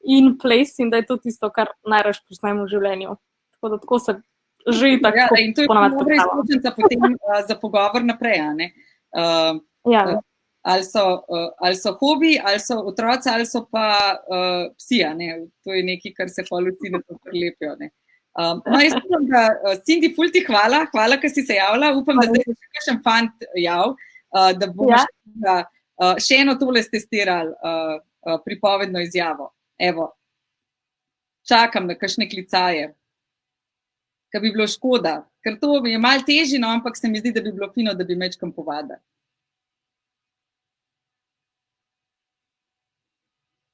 in ples in da je to tisto, kar najraje počnem v življenju. Tako da tako se že tako in to je dobra izkušnja potem za pogovor naprej, a ne? Ali so hobi, ali so otroci, ali so pa psi, a ne? To je nekaj, kar se pa ljudi na to prilepijo, ne? No, jaz upam, da Cindy, ful ti hvala, ker si se javila, upam, da zdaj se še kakšen fant jav, da bomo še eno tole stestirali, pripovedno izjavo. Evo, čakam na kakšne klicaje, ker bi bilo škoda, ker to je malo težje, no, ampak se mi zdi, da bi bilo fino, da bi mečkam povada.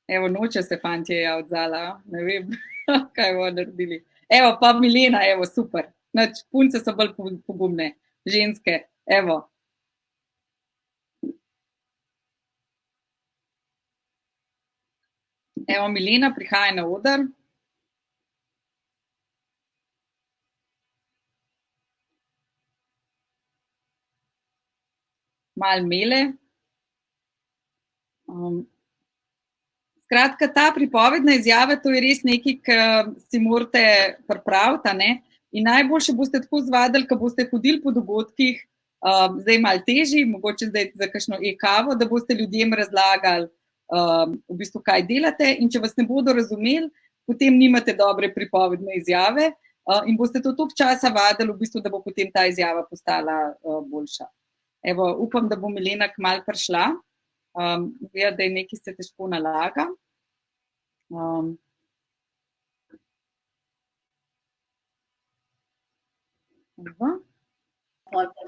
Evo, noče se fantje odzala, ne vem, kaj bodo naredili. Evo, pa Milena, evo, super. Punce so bolj pogumne, ženske, evo. Evo, Milena prihaja na oder. Malo Mele. Skratka, ta pripovedna izjava, to je res nekaj, kar si morate pripraviti, ne? In najboljše boste tako zvadili, ko boste hodili po dogodkih, zdaj malo težji, mogoče zdaj za kakšno e-kavo, da boste ljudem razlagali, v bistvu, kaj delate, in če vas ne bodo razumeli, potem nimate dobre pripovedne izjave in boste to toliko časa vadili, v bistvu, da bo potem ta izjava postala boljša. Evo, upam, da bo Milena kmalu prišla. Da je nekaj se težko nalaga.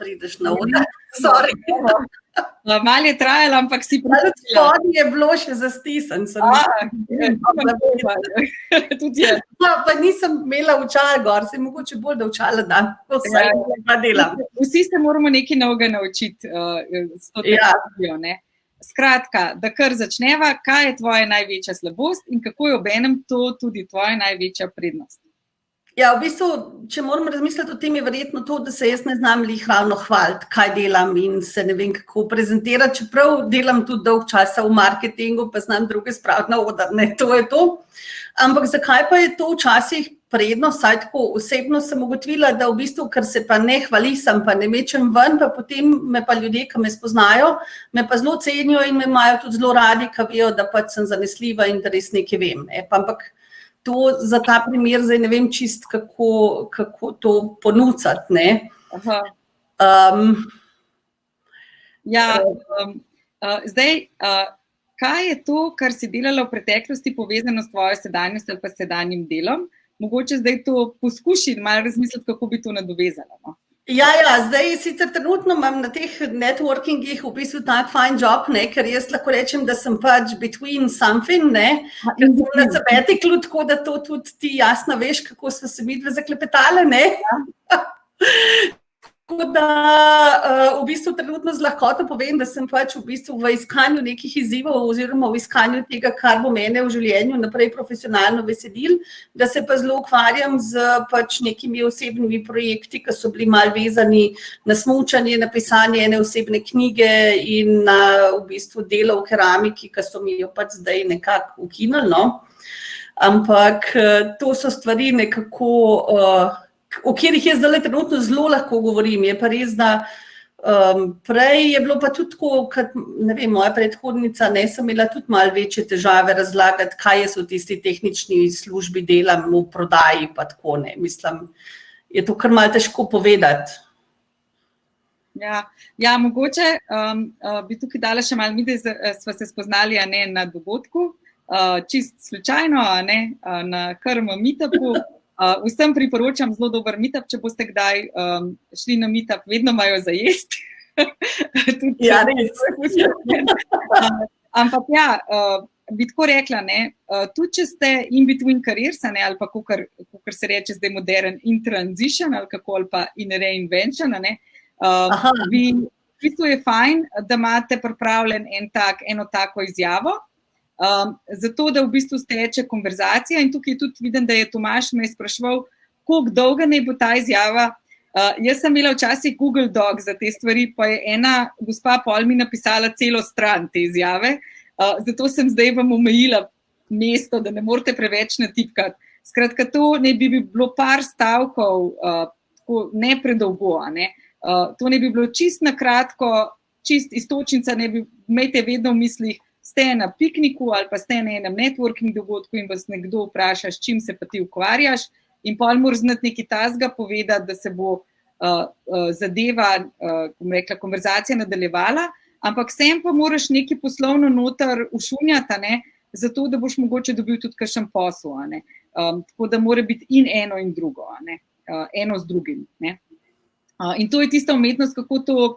Prideš na oder. Sorry. Malo je trajalo, ampak si pripravila. Spodnji je bilo še zastisnjen. Tudi je. Pa nisem imela očala gor, se mogoče bolj da očala dan. Vsi se moramo nekaj novega naučiti s to tehnologijo, ne? Skratka, da kar začneva, kaj je tvoja največja slabost in kako je obenem to tudi tvoja največja prednost? Ja, v bistvu, če moram razmisliti o tem, je verjetno to, da se jaz ne znam lih ravno hvaliti, kaj delam in se ne vem, kako prezentirati, čeprav delam tudi dolg časa v marketingu, pa znam druge spraviti na oder, ne, to je to. Ampak zakaj pa je to včasih prednost, saj tako osebno sem ugotovila, da v bistvu, ker se pa ne hvalisam, pa ne mečem ven, pa potem me pa ljudje, ki me spoznajo, me pa zelo cenijo in me imajo tudi zelo radi, ki vejo, da pač sem zanesljiva in da res nekaj vem. Ne. Ampak to za ta primer zdaj ne vem čist, kako to ponucati. Ne. Zdaj, kaj je to, kar si delala v preteklosti povezano s tvojo sedanjostjo ali pa sedanjim delom? Mogoče zdaj to poskuši in malo razmisliti, kako bi to nadovezala. No? Ja, zdaj sicer trenutno imam na teh networkingih v bistvu tak fajn job, ne, ker jaz lahko rečem, da sem pač between something, ne, ker sem na sabbaticalu, tako da to tudi ti jasno veš, kako smo se midve zaklepetale, ne. Tako da v bistvu trenutno z lahkoto povem, da sem pač v bistvu v iskanju nekih izzivov oziroma v iskanju tega, kar bo mene v življenju naprej profesionalno veselil, da se pa zelo ukvarjam z pač nekimi osebnimi projekti, ki so bili malo vezani na smučanje, na pisanje ene osebne knjige in na v bistvu delo v keramiki, ki so mi jo pač zdaj nekako ukinili, no. Ampak to so stvari nekako o katerih jaz zdaj trenutno zelo lahko govorim. Je pa res, da prej je bilo pa tudi tako, kot, ne vem, moja predhodnica, ne, sem imela tudi malo večje težave razlagati, kaj so tisti tehnični službi delam v prodaji, pa tako, ne. Mislim, je to kar malo težko povedati. Ja, mogoče bi tukaj dala še malo, mi sva se spoznali, a ne, na dogodku, čist slučajno, a ne, na KRM meetupu. Vsem priporočam zelo dober meetup, če boste kdaj šli na meetup, vedno imajo za jesti. Ja, res. Ampak ja, bi tako rekla, ne, tudi če ste in between careers, ne, ali pa kakor se reče zdaj modern in transition, ali kako, ali pa in reinvention, ne, v bistvu je fajn, da imate pripravljen eno tako izjavo, zato, da v bistvu steče konverzacija in tukaj tudi vidim, da je Tomaž me spraševal, koliko dolga naj bo ta izjava. Jaz sem imela včasih Google Doc za te stvari, pa je ena gospa pol mi napisala celo stran te izjave, zato sem zdaj vam omejila mesto, da ne morete preveč natipkati. Skratka, to ne bi bilo par stavkov, ne predolgo, ne. To ne bi bilo čist na kratko, čist istočnica, imejte vedno v mislih, ste na pikniku ali pa ste na enem networking dogodku in vas nekdo vpraša, s čim se pa ti ukvarjaš in pol moraš znati nekaj tasga povedati, da se bo zadeva, bom rekla, konverzacija nadaljevala, ampak sem pa moraš nekaj poslovno noter ušunjati, ne, zato da boš mogoče dobil tudi kakšen posel, ne. Tako da mora biti in eno in drugo, ne. Eno z drugim. Ne. In to je tista umetnost, kako to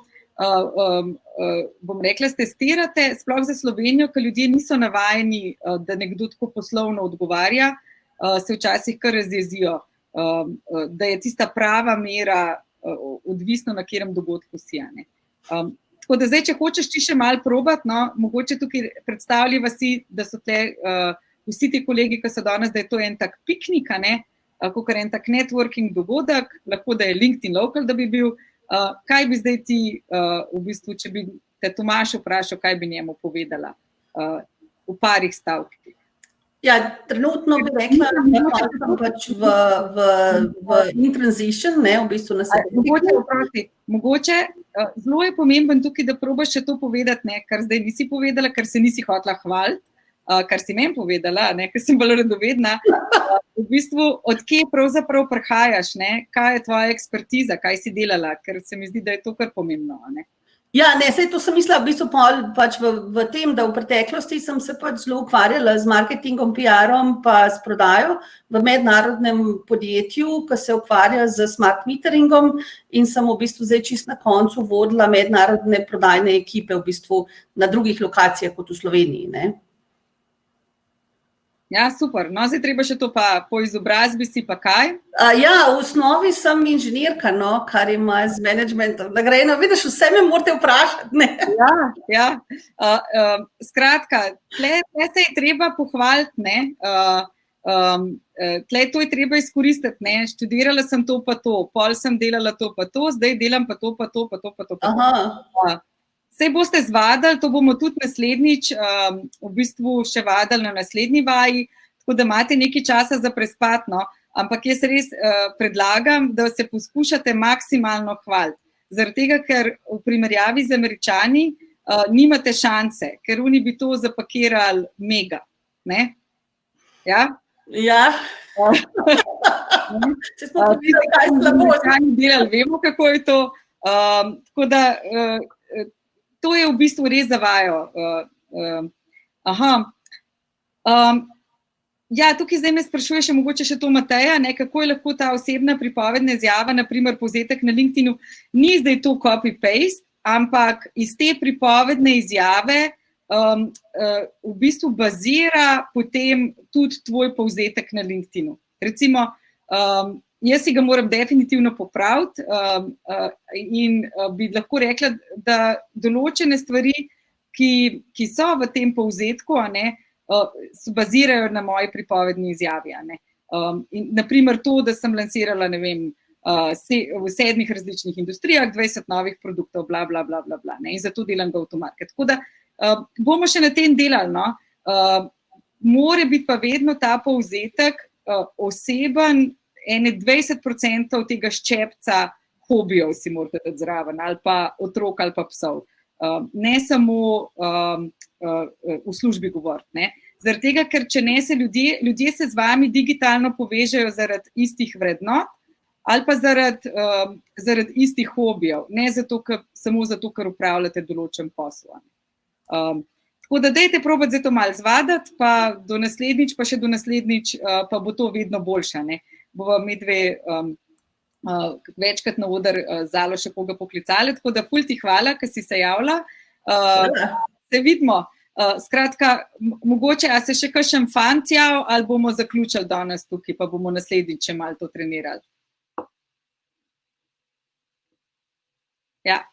bom rekla, testirate, sploh za Slovenijo, ker ljudje niso navajeni, da nekdo tako poslovno odgovarja, se včasih kar razjezijo, da je tista prava mera odvisno na katerem dogodku si. Tako da zdaj, če hočeš ti še malo probati, no, mogoče tukaj predstavljiva si, da so vsi ti kolegi, ki so danes, da je to en tak piknik, ne, kakor en tak networking dogodek, lahko da je LinkedIn Local, da bi bil. Kaj bi zdaj ti, v bistvu, če bi te Tomaž vprašal, kaj bi njemu povedala v parih stavkih? Ja, trenutno bi rekla, da sem pač v in transition, ne, v bistvu na sebi. Mogoče, zelo je pomemben tukaj, da probaš še to povedati, ne, kar zdaj nisi povedala, ker se nisi hotela hvaliti, kar si meni povedala, ne, ker sem bolj radovedna. V bistvu, od kje pravzaprav prihajaš, ne? Kaj je tvoja ekspertiza, kaj si delala, ker se mi zdi, da je to kar pomembno. Ne? Ja, ne, saj to sem mislila v bistvu pač v tem, da v preteklosti sem se pač zelo ukvarjala z marketingom, PR-om pa s prodajo v mednarodnem podjetju, ki se ukvarja z smart meteringom in sem v bistvu zdaj čist na koncu vodila mednarodne prodajne ekipe v bistvu na drugih lokacijah kot v Sloveniji, ne. Ja, super. No, zdaj treba še to pa po izobrazbi si pa kaj? Ja, v osnovi sem inženirka, no, kar ima z managementom nagrajeno. Vidiš, vse me morate vprašati, ne? Ja. Skratka, tle se je treba pohvaliti, ne? Tle to je treba izkoristiti, ne? Študirala sem to pa to, pol sem delala to pa to, zdaj delam pa to pa to pa to pa to. Aha. Sej boste zvadali, to bomo tudi naslednjič, v bistvu še vadili na naslednji vaji, tako da imate nekaj časa za prespati, no. ampak jaz res predlagam, da se poskušate maksimalno hvaliti. Zaradi tega, ker v primerjavi z Američani nimate šanse, ker oni bi to zapakirali mega. Ne? Ja? Ja. Če smo povedali, kaj slabo. Delali, vemo, kako je to. Tako da to je v bistvu res zavajo. Ja, tukaj zdaj me sprašuje še mogoče še to Mateja, ne, kako je lahko ta osebna pripovedna izjava, naprimer povzetek na LinkedInu, ni zdaj to copy-paste, ampak iz te pripovedne izjave v bistvu bazira potem tudi tvoj povzetek na LinkedInu. Recimo, jaz si ga moram definitivno popraviti in bi lahko rekla, da določene stvari, ki so v tem povzetku, bazirajo na moji pripovedni izjavi. In naprimer to, da sem lansirala, ne vem, v 7 različnih industrijah, 20 novih produktov, bla, bla, bla, bla, bla, ne, in zato delam go-to-market. Tako da bomo še na tem delali, no. More biti pa vedno ta povzetek oseben, ene 20% tega ščepca hobijev si morate dati zraven, ali pa otrok, ali pa psov. Ne samo v službi govoriti, ne. Zaradi tega, ker če ne se ljudje se z vami digitalno povežejo zaradi istih vrednot ali pa zaradi istih hobijev, ne samo zato, ker upravljate določen posel. Tako da dajte probati zdaj to malo zvadati, pa do naslednjič, pa še do naslednjič, pa bo to vedno boljše, ne. Bova medve večkrat na oder Zalo še koga poklicali, tako da ful ti hvala, ker si se javila. Se vidimo. Skratka, mogoče, a se še kakšen fant jav, ali bomo zaključili danes tukaj, pa bomo naslednjič še malo to trenirali. Ja.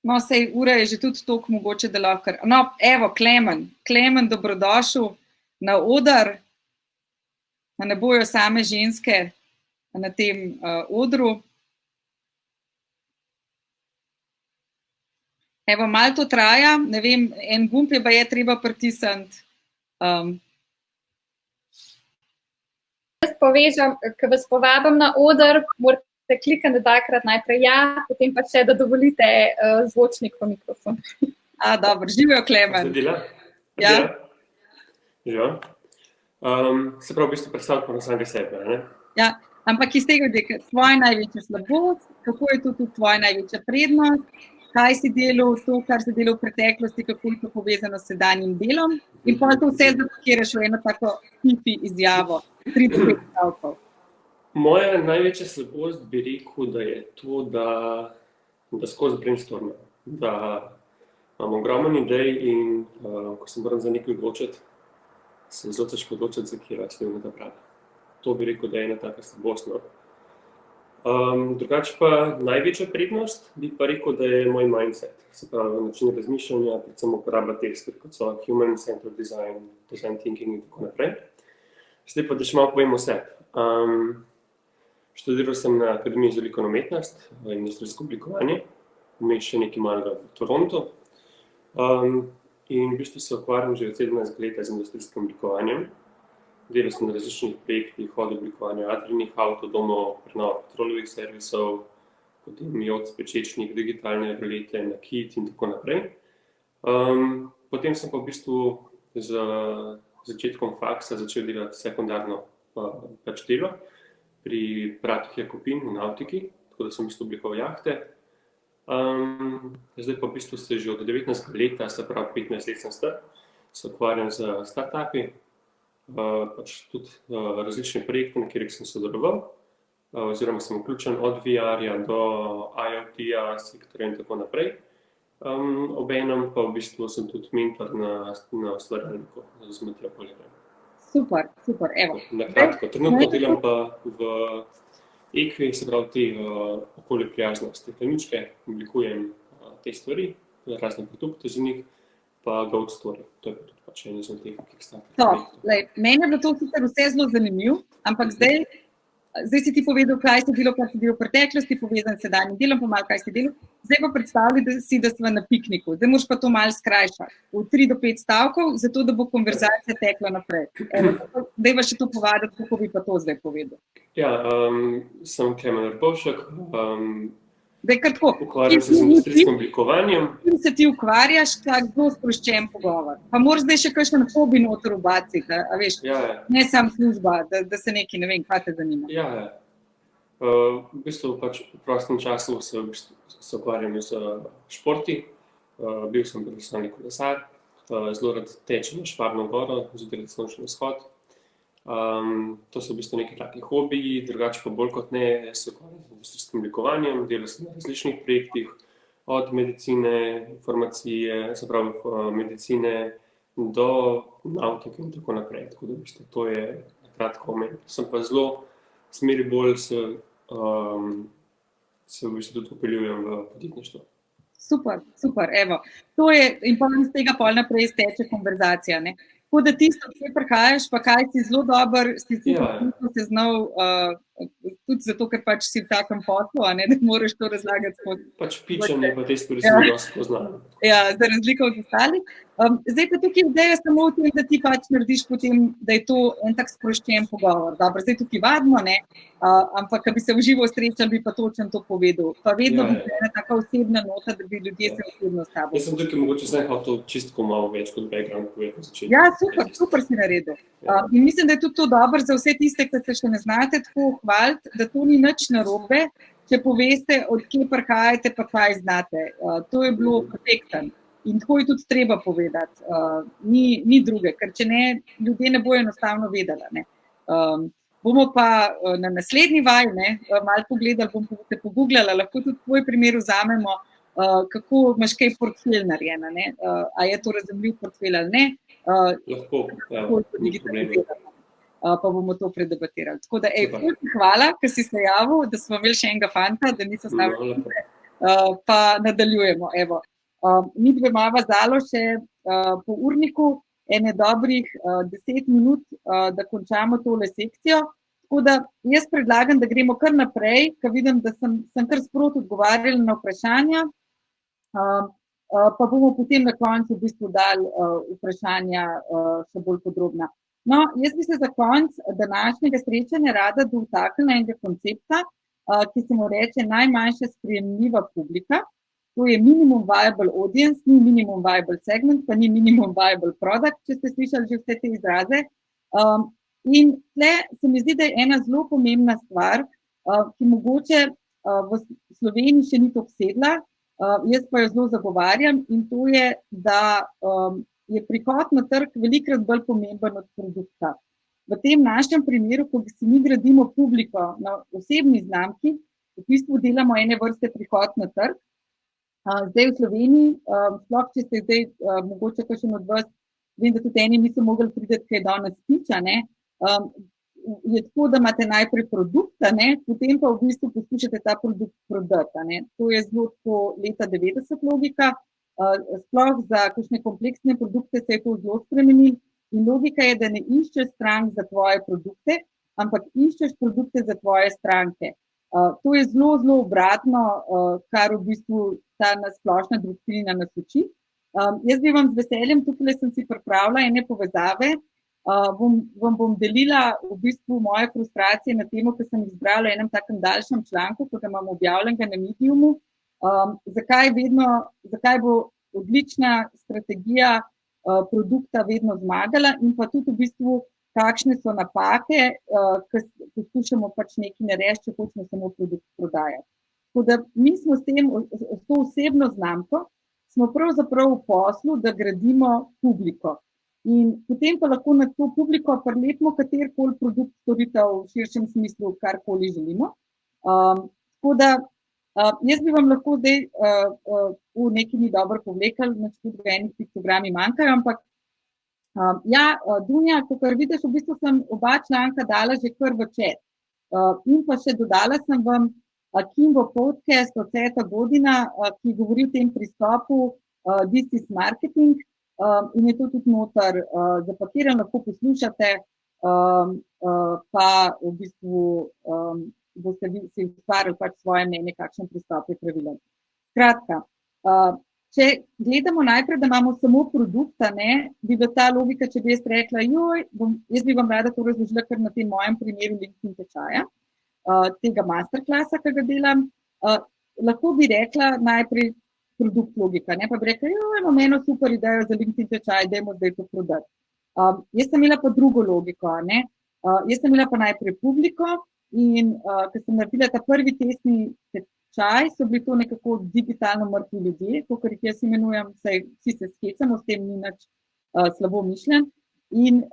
No, sej ura je že tudi toliko mogoče, da lahko. No, evo, Klemen, dobrodošel na oder, da ne bojo same ženske na tem odru. Evo, malo to traja, ne vem, en gumb je baje treba pritisniti. Jaz povežem, ko vas povabim na oder, morate klikati dvakrat najprej ja, potem pa še, da dovolite zvočnik v mikrofon. Dobro, živijo Klemen. Zadela? Ja. Živijo. Se pravi, v bistvu predstavljati moramo samega sebe, ne? Ja, ampak iz tega je tvoja največja slabost, kako je to tudi tvoja največja prednost, kaj si delal, to, kar si delal v preteklosti, kako je to povezano s sedanjim delom in pa to vse zapakiraš v eno tako hipi izjavo, 3-5 stavkov. Moja največja slabost bi rekel, da je to, da skozi brainstormam, da imam ogromno idej in ko se moram za nekaj odločiti, se zelo težko odločiti, za kje različno da pravi. To bi rekel, da je ena taka slabost. Drugače pa največja prednost bi pa rekel, da je moj mindset, se pravi način razmišljanja, predvsem uporaba teh stvari, kot so human-centered design, design thinking in tako naprej. Zdaj pa, da še malo povem o sebi. Študiral sem na Akademiji za likovno umetnost, industrijsko oblikovanje, vmes še nekaj malega v Torontu. In v bistvu se ukvarjam že od 17 let z industrijskim oblikovanjem. Delal sem na različnih projektih od oblikovanja adrenih avtodomov, prenova petrolovih servisov, potem JOC, pečečnik, digitalne rolete, nakit in tako naprej. Potem sem pa v bistvu z začetkom faksa začel delati sekundarno delo pri bratih Jakopin v Nautiki, tako da sem v bistvu oblikoval jahte. Zdaj pa v bistvu se že od 19 leta, se pravi 15 let sem star, se ukvarjam z startupi, pač tudi različne projekte, na katerih sem sodeloval, oziroma sem vključen od VR-ja do IoT-ja, sektorja in tako naprej. Obenem pa v bistvu sem tudi mentor na ustvarjalniku z Matejo Polerjem. Super, evo. Na kratko, trenutno delam pa v Equi, se pravi te okolje prijazne stekleničke, oblikujem te stvari, razne produkte za njih, pa Goat Story, to je tudi pač en izmed teh Kickstarter projektov. Meni je bilo to sicer vse zelo zanimivo, ampak zdaj Zdaj si ti povedal, kaj si delal v preteklosti, povezan s sedanjim delom, pa malo kaj si delal. Zdaj pa predstavljaj si, da smo na pikniku. Zdaj moraš pa to malo skrajšati. V 3 do 5 stavkov, zato da bo konverzacija tekla naprej. Dajva še to povedati, kako bi pa to zdaj povedal. Ja, sem Klemen Vrpovšek. Zdaj, kar tako. Ukvarjam se z industrijskim oblikovanjem. Kim se ti ukvarjaš, kak zelo sproščen pogovor. Pa moraš zdaj še kakšen hobi noter v bacih, a veš, ne sam služba, da se nekaj, ne vem, kaj te zanima. Ja. V bistvu pač v prostem času se ukvarjam z športi. Bil sem profesionalni kolesar, zelo rad tečem na Šmarno goro, zjutraj sončni vzhod. To so v bistvu neki taki hobiji, drugače pa bolj kot ne se ukvarjam z industrijskim oblikovanjem, delal sem na različnih projektih, od medicine, farmacije, se pravi medicine do nautike in tako naprej. Tako da v bistvu to je kratko omen. Sem pa zelo smeri bolj se v bistvu tudi upeljujem v podjetništvo. Super, evo. To je, in pa iz tega pol naprej steče konverzacija, ne. Tako da tisto, kje prihajaš, pa kaj si zelo dober, si se znal, tudi zato, ker pač si v takem poslu, ne, da moraš to razlagati skozi. Pač pičanje pa te stvari sem dosti poznal. Ja, za razliko od ostalih. Zdaj pa tukaj ideja samo v tem, da ti pač narediš potem, da je to en tak sproščen pogovor. Dobro, zdaj tukaj vadimo, ne, ampak, ko bi se v živo srečali, bi pa točno to povedal. Pa vedno bi ena taka osebna nota, da bi ljudje se osebno s tabo. Jaz sem tukaj mogoče zdaj to čistko malo več kot background povedal na začetku. Ja, super si naredil. In mislim, da je tudi to dobro za vse tiste, ki se še ne znate tako hvaliti, da to ni nič narobe, če poveste, od kje prihajate, pa kaj znate. To je bilo perfektno. In tako je tudi treba povedati. Ni druge, ker če ne, ljudje ne bojo enostavno vedeli. Bomo pa na naslednji vaj, malo pogledali, bomo te pogooglali, lahko tudi tvoj primer vzamemo, kako imaš kaj portfelj narejena, a je to razumljiv portfelj ali ne. Lahko, ni problema. Pa bomo to predebatirali. Tako da, hvala, ker si se javil, da smo imeli še enega fanta, da niso stavili, pa nadaljujemo, evo. Mi dve imava zalo še po urniku, ene dobrih 10 minut, da končamo tole sekcijo. Tako da jaz predlagam, da gremo kar naprej, ker vidim, da sem kar sproti odgovarjala na vprašanja, pa bomo potem na koncu v bistvu dali vprašanja še bolj podrobna. No, jaz bi se za konec današnjega srečanja rada dotaknila enega koncepta, ki se mu reče najmanjša sprejemljiva publika. To je minimum viable audience, ni minimum viable segment, pa ni minimum viable product, če ste slišali že vse te izraze. In tle se mi zdi, da je ena zelo pomembna stvar, ki mogoče v Sloveniji še ni tako sedla, jaz pa jo zelo zagovarjam, in to je, da je prihod na trg velikokrat bolj pomemben od produkta. V tem našem primeru, ko si mi gradimo publiko na osebni znamki, v bistvu delamo ene vrste prihod na trg. Zdaj v Sloveniji, sploh če ste zdaj mogoče kakšen od vas, vem, da tudi eni niso mogli priti, kaj danes piča, je tako, da imate najprej produkt, potem pa v bistvu poskušate ta produkt prodati. To je zelo tako leta 90 logika. Sploh za kakšne kompleksne produkte se je to zelo spremenilo in logika je, da ne iščeš strank za tvoje produkte, ampak iščeš produkte za tvoje stranke. To je zelo, zelo obratno, kar v bistvu ta splošna doktrina nas uči. Jaz bi vam z veseljem, tukaj sem si pripravila ene povezave, vam bom delila v bistvu moje frustracije na temo, ki sem izbrala v enem takem daljšem članku, ko ga imam objavljenega na Mediumu. Zakaj bo odlična strategija produkta vedno zmagala in pa tudi v bistvu, kakšne so napake, ki poskušamo pač nekaj narediti, če hočemo samo produkt prodajati. Tako da mi smo s to osebno znamko, smo pravzaprav v poslu, da gradimo publiko. In potem pa lahko na to publiko prilepimo katerikoli produkt, storitev v širšem smislu, karkoli želimo. Tako da jaz bi vam lahko zdaj v nekaj ni dobro povlekal, tudi v enih piktogrami manjkajo, ampak Dunja, kakor vidiš, v bistvu sem oba članka dala že kar v chat. In pa še dodala sem vam Kimbo podcast od Ceta Godina, ki govori o tem pristopu This is marketing, in je to tudi noter zapakiran, lahko poslušate, pa v bistvu boste si ustvarili pač svoje mnenje, kakšen pristop je pravilen. Skratka, če gledamo najprej, da imamo samo produkta, bi bila ta logika, če bi jaz rekla, jaz bi vam rada to razložila kar na tem mojem primeru LinkedIn tečaja, tega masterklasa, ki ga delam, lahko bi rekla najprej produkt logika, pa bi rekla, imam eno super idejo za LinkedIn tečaj, dajmo zdaj to prodati. Jaz sem imela pa drugo logiko, jaz sem imela pa najprej publiko in ko sem naredila ta prvi testni tečaj, so bili to nekako digitalno mrtvi ljudje, kot jih jaz imenujem, vsi se skecamo, s tem ni nič slabo mišljen. In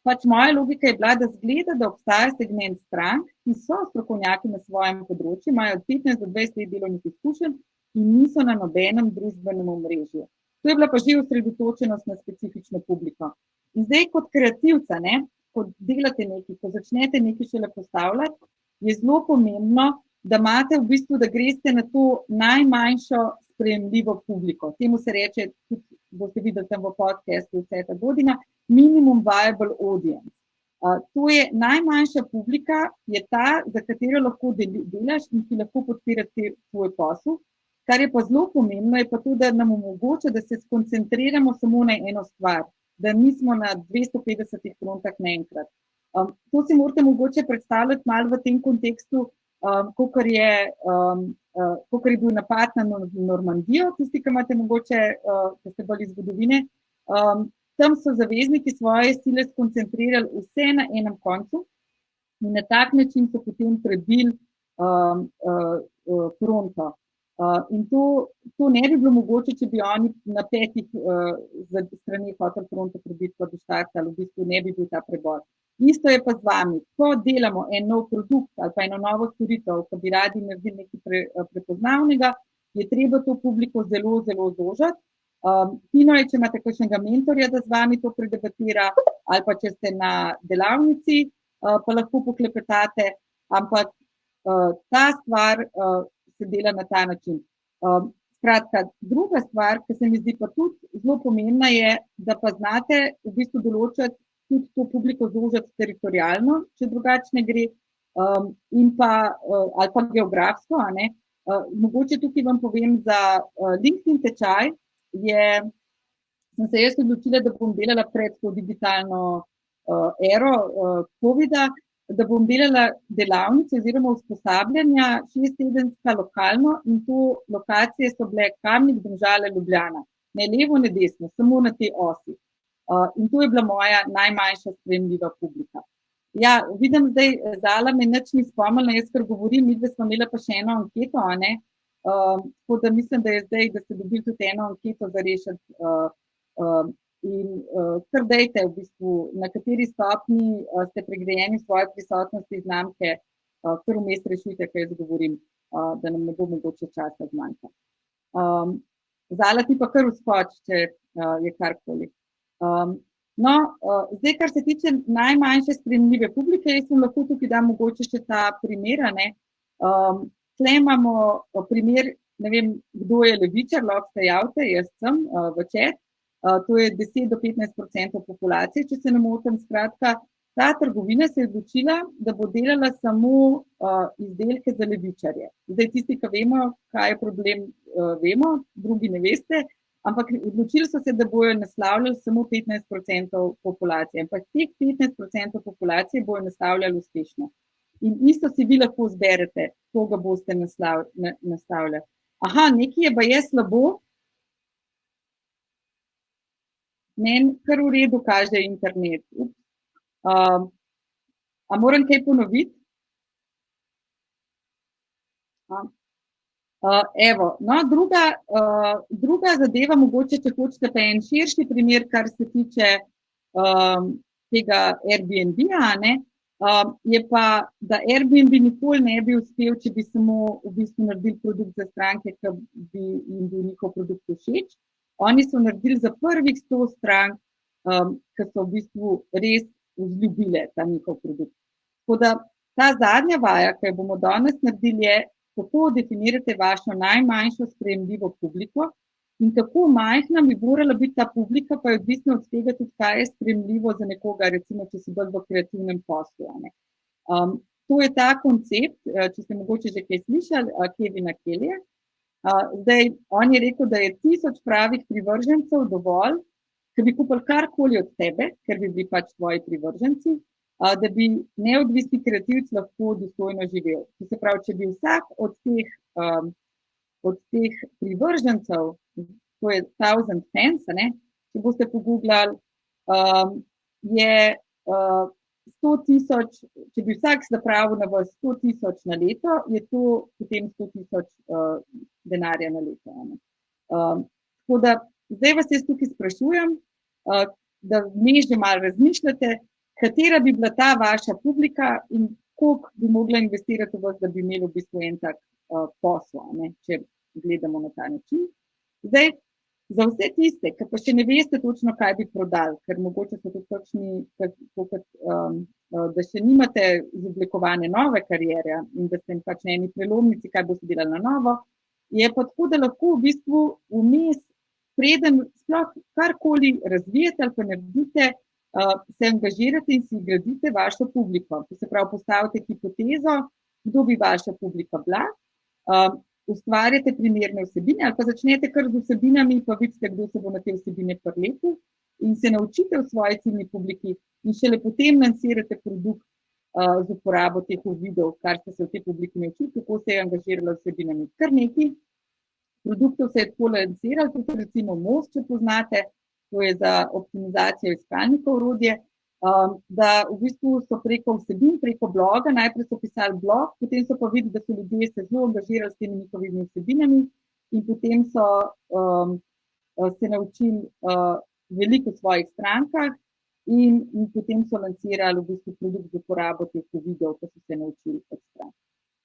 pač moja logika je bila, da zgleda, da obstaja segment strank, ki so strokovnjaki na svojem področju, imajo od 15 do 20 let delovnih izkušenj in niso na nobenem družbenem omrežju. To je bila pa že osredotočenost na specifično publiko. In zdaj kot kreativca, ko delate nekaj, ko začnete nekaj šele postavljati, je zelo pomembno, da imate v bistvu, da greste na to najmanjšo sprejemljivo publiko. Temu se reče, tudi boste videli tam v podcastu Seta Godina, minimum viable audience. To je najmanjša publika, je ta, za katero lahko delaš in ki lahko podpira tvoj posel. Kar je pa zelo pomembno, je pa to, da nam omogoča, da se skoncentriramo samo na eno stvar, da nismo na 250 frontah naenkrat. To si morate mogoče predstavljati malo v tem kontekstu, kakor je bil napad na Normandijo, tisti, ki imate mogoče, ki ste bolj iz zgodovine. Tam so zavezniki svoje sile skoncentrirali vse na enem koncu in na tak način so potem prebili fronto. In to ne bi bilo mogoče, če bi oni na 5 straneh hotel fronto prebiti, pa bi štartali, v bistvu ne bi bil ta preboj. Isto je pa z vami. Ko delamo en nov produkt ali pa eno novo storitev, ko bi radi naredili nekaj prepoznavnega, je treba to publiko zelo, zelo zožati. Fino je, če imate kakšnega mentorja, da z vami to predebatira, ali pa če ste na delavnici, pa lahko poklepetate, ampak ta stvar se dela na ta način. Skratka, druga stvar, ki se mi zdi pa tudi zelo pomembna, je, da pa znate v bistvu določati tudi to publiko zožati teritorijalno, če drugače ne gre, in pa, ali pa geografsko. Mogoče tukaj vam povem za LinkedIn tečaj, sem se jaz odločila, da bom delala pred to digitalno ero COVID-a, da bom delala delavnice oziroma usposabljanja 6-tedenska lokalno in to lokacije so bile Kamnik, Domžale, Ljubljana. Ne levo, ne desno, samo na tej osi. In to je bila moja najmanjša sprejemljiva publika. Ja, vidim zdaj, Zala me nič ni spomnila, jaz kar govorim, midve smo imela pa še eno anketo, tako da mislim, da je zdaj, da ste dobili tudi eno anketo za rešiti in kar dejte v bistvu, na kateri stopni ste pregrejeni svoje prisotnosti znamke, kar vmes rešujte, kaj jaz govorim, da nam ne bo mogoče časa zmanjka. Zala ti pa kar vskoč, če je karkoli. Zdaj, kar se tiče najmanjše sprejemljive publike, jaz sem lahko tukaj dam mogoče še ta primer. Tle imamo primer, ne vem, kdo je levičar, lahko se javite, jaz sem v chat. To je 10 do 15% populacije, če se ne motim. Skratka, ta trgovina se je odločila, da bo delala samo izdelke za levičarje. Zdaj, tisti, ki vemo, kaj je problem, vemo, drugi ne veste, ampak odločili so se, da bojo naslavljali samo 15% populacije. Ampak teh 15% populacije bojo naslavljali uspešno. In isto si vi lahko zberete, koga boste naslavljali. Aha, nekaj je pa je slabo. Meni kar v redu kaže internet. A moram kaj ponoviti? Evo, druga zadeva, mogoče, če hočete pa en širši primer, kar se tiče tega Airbnb-a, je pa, da Airbnb nikoli ne bi uspel, če bi samo v bistvu naredili produkt za stranke, ki bi jim bil njihov produkt všeč. Oni so naredili za prvih 100 strank, ki so v bistvu res vzljubile ta njihov produkt. Tako da ta zadnja vaja, ki jo bomo danes naredili, je, kako definirate vašo najmanjšo sprejemljivo publiko In kako majhna bi morala biti ta publika, pa je odvisno od tega tudi, kaj je sprejemljivo za nekoga, recimo, če si bolj v kreativnem poslu. To je ta koncept, če ste mogoče že kaj slišali, Kevina Kellyja. Zdaj, on je rekel, da je 1000 pravih privržencev dovolj, ki bi kupili karkoli od tebe, ker bi bili pač tvoji privrženci, da bi neodvisni kreativc lahko dostojno živel. To se pravi, če bi vsak od teh privržencev, to je 1000 fans, če boste pogooglali, je 100.000, če bi vsak zapravil na vas 100.000 na leto, je to potem 100.000 denarja na leto. Tako da zdaj vas jaz tukaj sprašujem, da vmes že malo razmišljate, katera bi bila ta vaša publika in koliko bi mogla investirati v vas, da bi imeli v bistvu en tak posel, če gledamo na ta način. Zdaj, za vse tiste, ki pa še ne veste točno, kaj bi prodali, ker mogoče so tudi takšni, da še nimate izoblikovane nove kariere in da ste pač na eni prelomnici, kaj boste delali na novo, je pa tako, da lahko v bistvu vmes, preden sploh karkoli razvijete ali pa naredite, se angažirate in si gradite vašo publiko. To se pravi, postavite hipotezo, kdo bi vaša publika bila, ustvarjate primerne vsebine ali pa začnete kar z vsebinami, pa vidite, kdo se bo na te vsebine prlepil in se naučite v svoji ciljni publiki in šele potem lansirate produkt z uporabo teh videov, kar ste se v tej publiki naučili, kako se je angažirala vsebinami. Kar nekaj produktov se je tako lansiralo, tudi recimo Most, če poznate, to je za optimizacijo iskalnika orodje, da v bistvu so preko vsebin, preko bloga, najprej so pisali blog, potem so pa videli, da so ljudje se zelo angažirali s temi njihovimi vsebinami in potem so se naučili veliko v svojih strankah in potem so lansirali v bistvu produkt z uporabo teh videov, ko so se naučili od stran.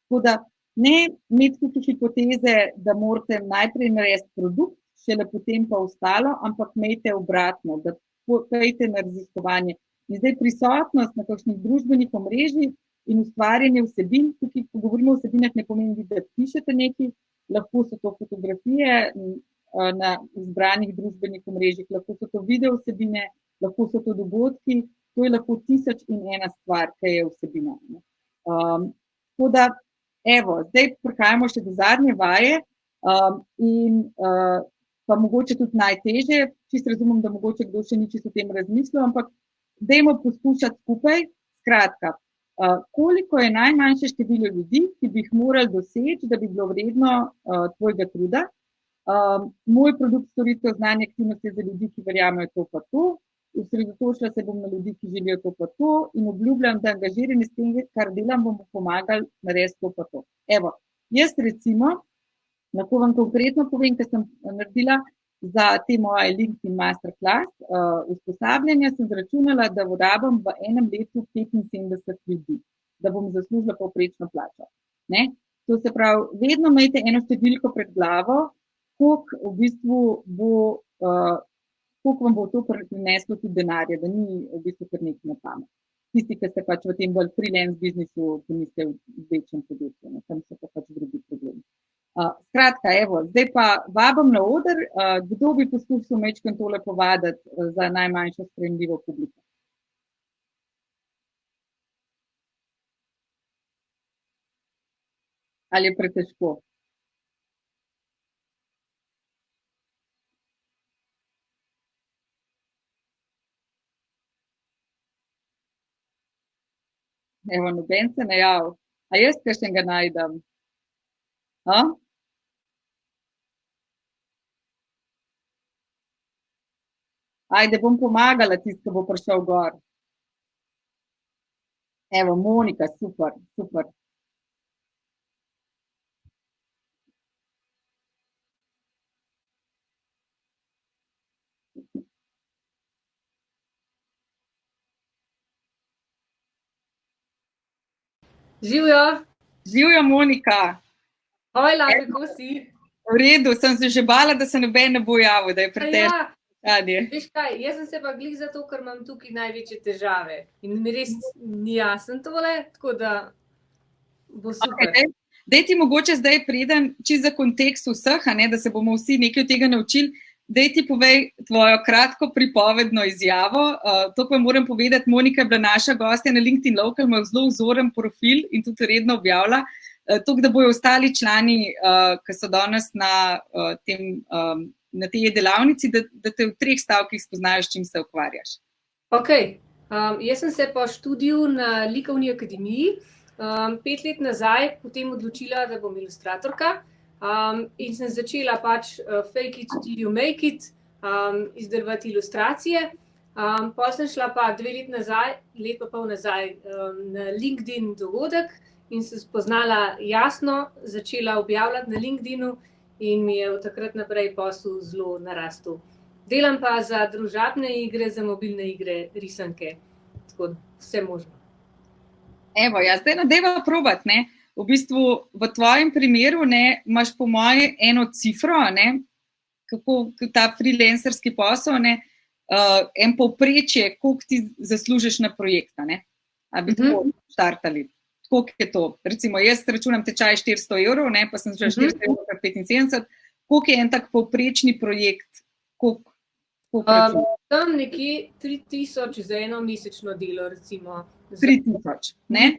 Tako da ne imeti tukaj hipoteze, da morate najprej narediti produkt, šele potem pa ostalo, ampak imejte obratno, da pojte na raziskovanje. In zdaj prisotnost na kakšnih družbenih omrežjih in ustvarjanje vsebin, tukaj, ko govorimo o vsebinah, ne pomeni, da pišete nekaj, lahko so to fotografije na izbranih družbenih omrežjih, lahko so to video vsebine, lahko so to dogodki, to je lahko 1001 stvar, ki je vsebina. Tako da, evo, zdaj prihajamo še do zadnje vaje in pa mogoče tudi najtežje, čisto razumem, da mogoče kdo še ni čisto o tem razmislil, ampak dajmo poskušati skupaj. Skratka, koliko je najmanjše število ljudi, ki bi jih morali doseči, da bi bilo vredno tvojega truda. Moj produkt storitev znanje aktivnosti za ljudi, ki verjamejo to pa to. Osredotočila se bom na ljudi, ki želijo to pa to in obljubljam, da angažirani s tem, kar delam, bomo pomagali narediti to pa to. Evo, jaz recimo, lahko vam konkretno povem, ker sem naredila za te moje LinkedIn masterclass usposabljanja, sem zračunala, da rabim v enem letu 75 ljudi, da bom zaslužila povprečno plačo. To se pravi, vedno imejte eno številko pred glavo, koliko v bistvu bo, koliko vam bo to prineslo tudi denarja, da ni v bistvu kar nekaj na pamet. Tisti, ki ste pač v tem bolj freelance biznisu, ki niste v večjem podjetju, tam so pa pač drugi problemi. Skratka, evo, zdaj pa vabim na oder, kdo bi poskusil mečkam tole povaditi za najmanjšo sprejemljivo publiko. Ali je pretežko? Evo, noben se ne javi. A jaz kakšnega najdem? Ajde, bom pomagala tisti, ki bo prišel gor. Evo, Monika, super, super. Živjo. Živjo, Monika. Hojla, kako si? V redu, sem se že bala, da se noben ne bo javil, da je pretežko. Veš kaj, jaz sem se pa glih zato, ker imam tukaj največje težave in mi res ni jasen tole, tako da bo super. Daj ti mogoče zdaj preden, čisto za kontekst vseh, a ne, da se bomo vsi nekaj od tega naučili, daj ti povej tvojo kratko pripovedno izjavo. To pa moram povedati, Monika je bila naša gostja na LinkedIn Local, ima zelo vzoren profil in tudi redno objavlja. Tako, da bojo ostali člani, ki so danes na tej delavnici, da te v 3 stavkih spoznajo, s čim se ukvarjaš. Ok, jaz sem se po študiju na Likovni akademiji 5 let nazaj potem odločila, da bom ilustratorka in sem začela pač fake it till you make it, izdelovati ilustracije. Potem sem šla pa 2 let nazaj, let pa pol nazaj na LinkedIn dogodek in sem spoznala Jasno, začela objavljati na LinkedInu in mi je od takrat naprej posel zelo narastel. Delam pa za družabne igre, za mobilne igre, risanke, tako vse možno. Evo, ja, zdaj dajva probati, ne. V bistvu v tvojem primeru, ne, imaš po moje eno cifro, ne, kako ta freelancerski posel, ne, en povprečje, koliko ti zaslužiš na projekta, ne. A bi tako štartali. Koliko je to? Recimo, jaz računam tečaj 400 €, ne, pa sem začela 400 € krat 75. Koliko je en tak povprečni projekt? Tam nekje 3000 za eno mesečno delo, recimo. 3000, ne?